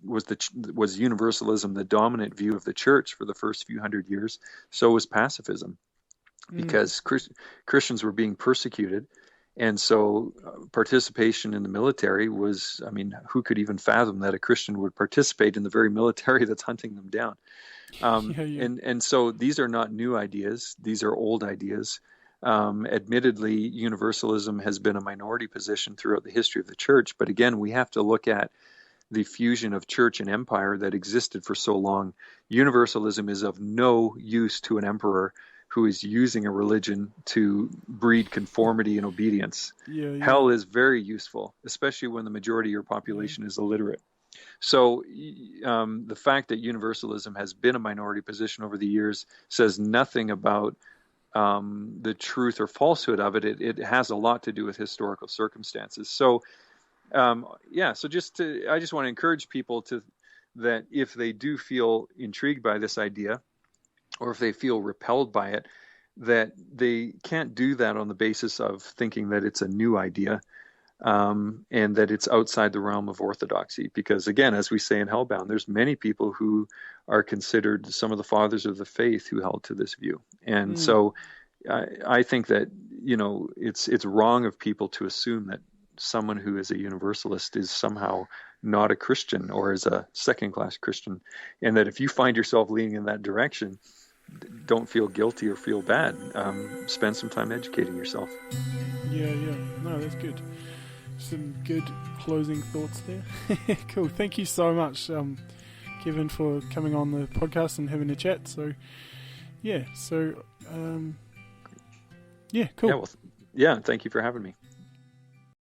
was universalism the dominant view of the church for the first few hundred years, so was pacifism, because Christians were being persecuted. And so participation in the military was, who could even fathom that a Christian would participate in the very military that's hunting them down? And so these are not new ideas. These are old ideas. Admittedly, universalism has been a minority position throughout the history of the church. But again, we have to look at the fusion of church and empire that existed for so long. Universalism is of no use to an emperor who is using a religion to breed conformity and obedience. Hell is very useful, especially when the majority of your population is illiterate. So the fact that universalism has been a minority position over the years says nothing about the truth or falsehood of it. It has a lot to do with historical circumstances. So I just want to encourage people that if they do feel intrigued by this idea, or if they feel repelled by it, that they can't do that on the basis of thinking that it's a new idea, and that it's outside the realm of orthodoxy. Because again, as we say in Hellbound, there's many people who are considered some of the fathers of the faith who held to this view. And so I think that, it's wrong of people to assume that someone who is a universalist is somehow not a Christian or is a second-class Christian. And that if you find yourself leaning in that direction, don't feel guilty or feel bad. Spend some time educating yourself. Yeah. No, that's good. Some good closing thoughts there. Cool. Thank you so much, Kevin, for coming on the podcast and having a chat. So, cool. Thank you for having me.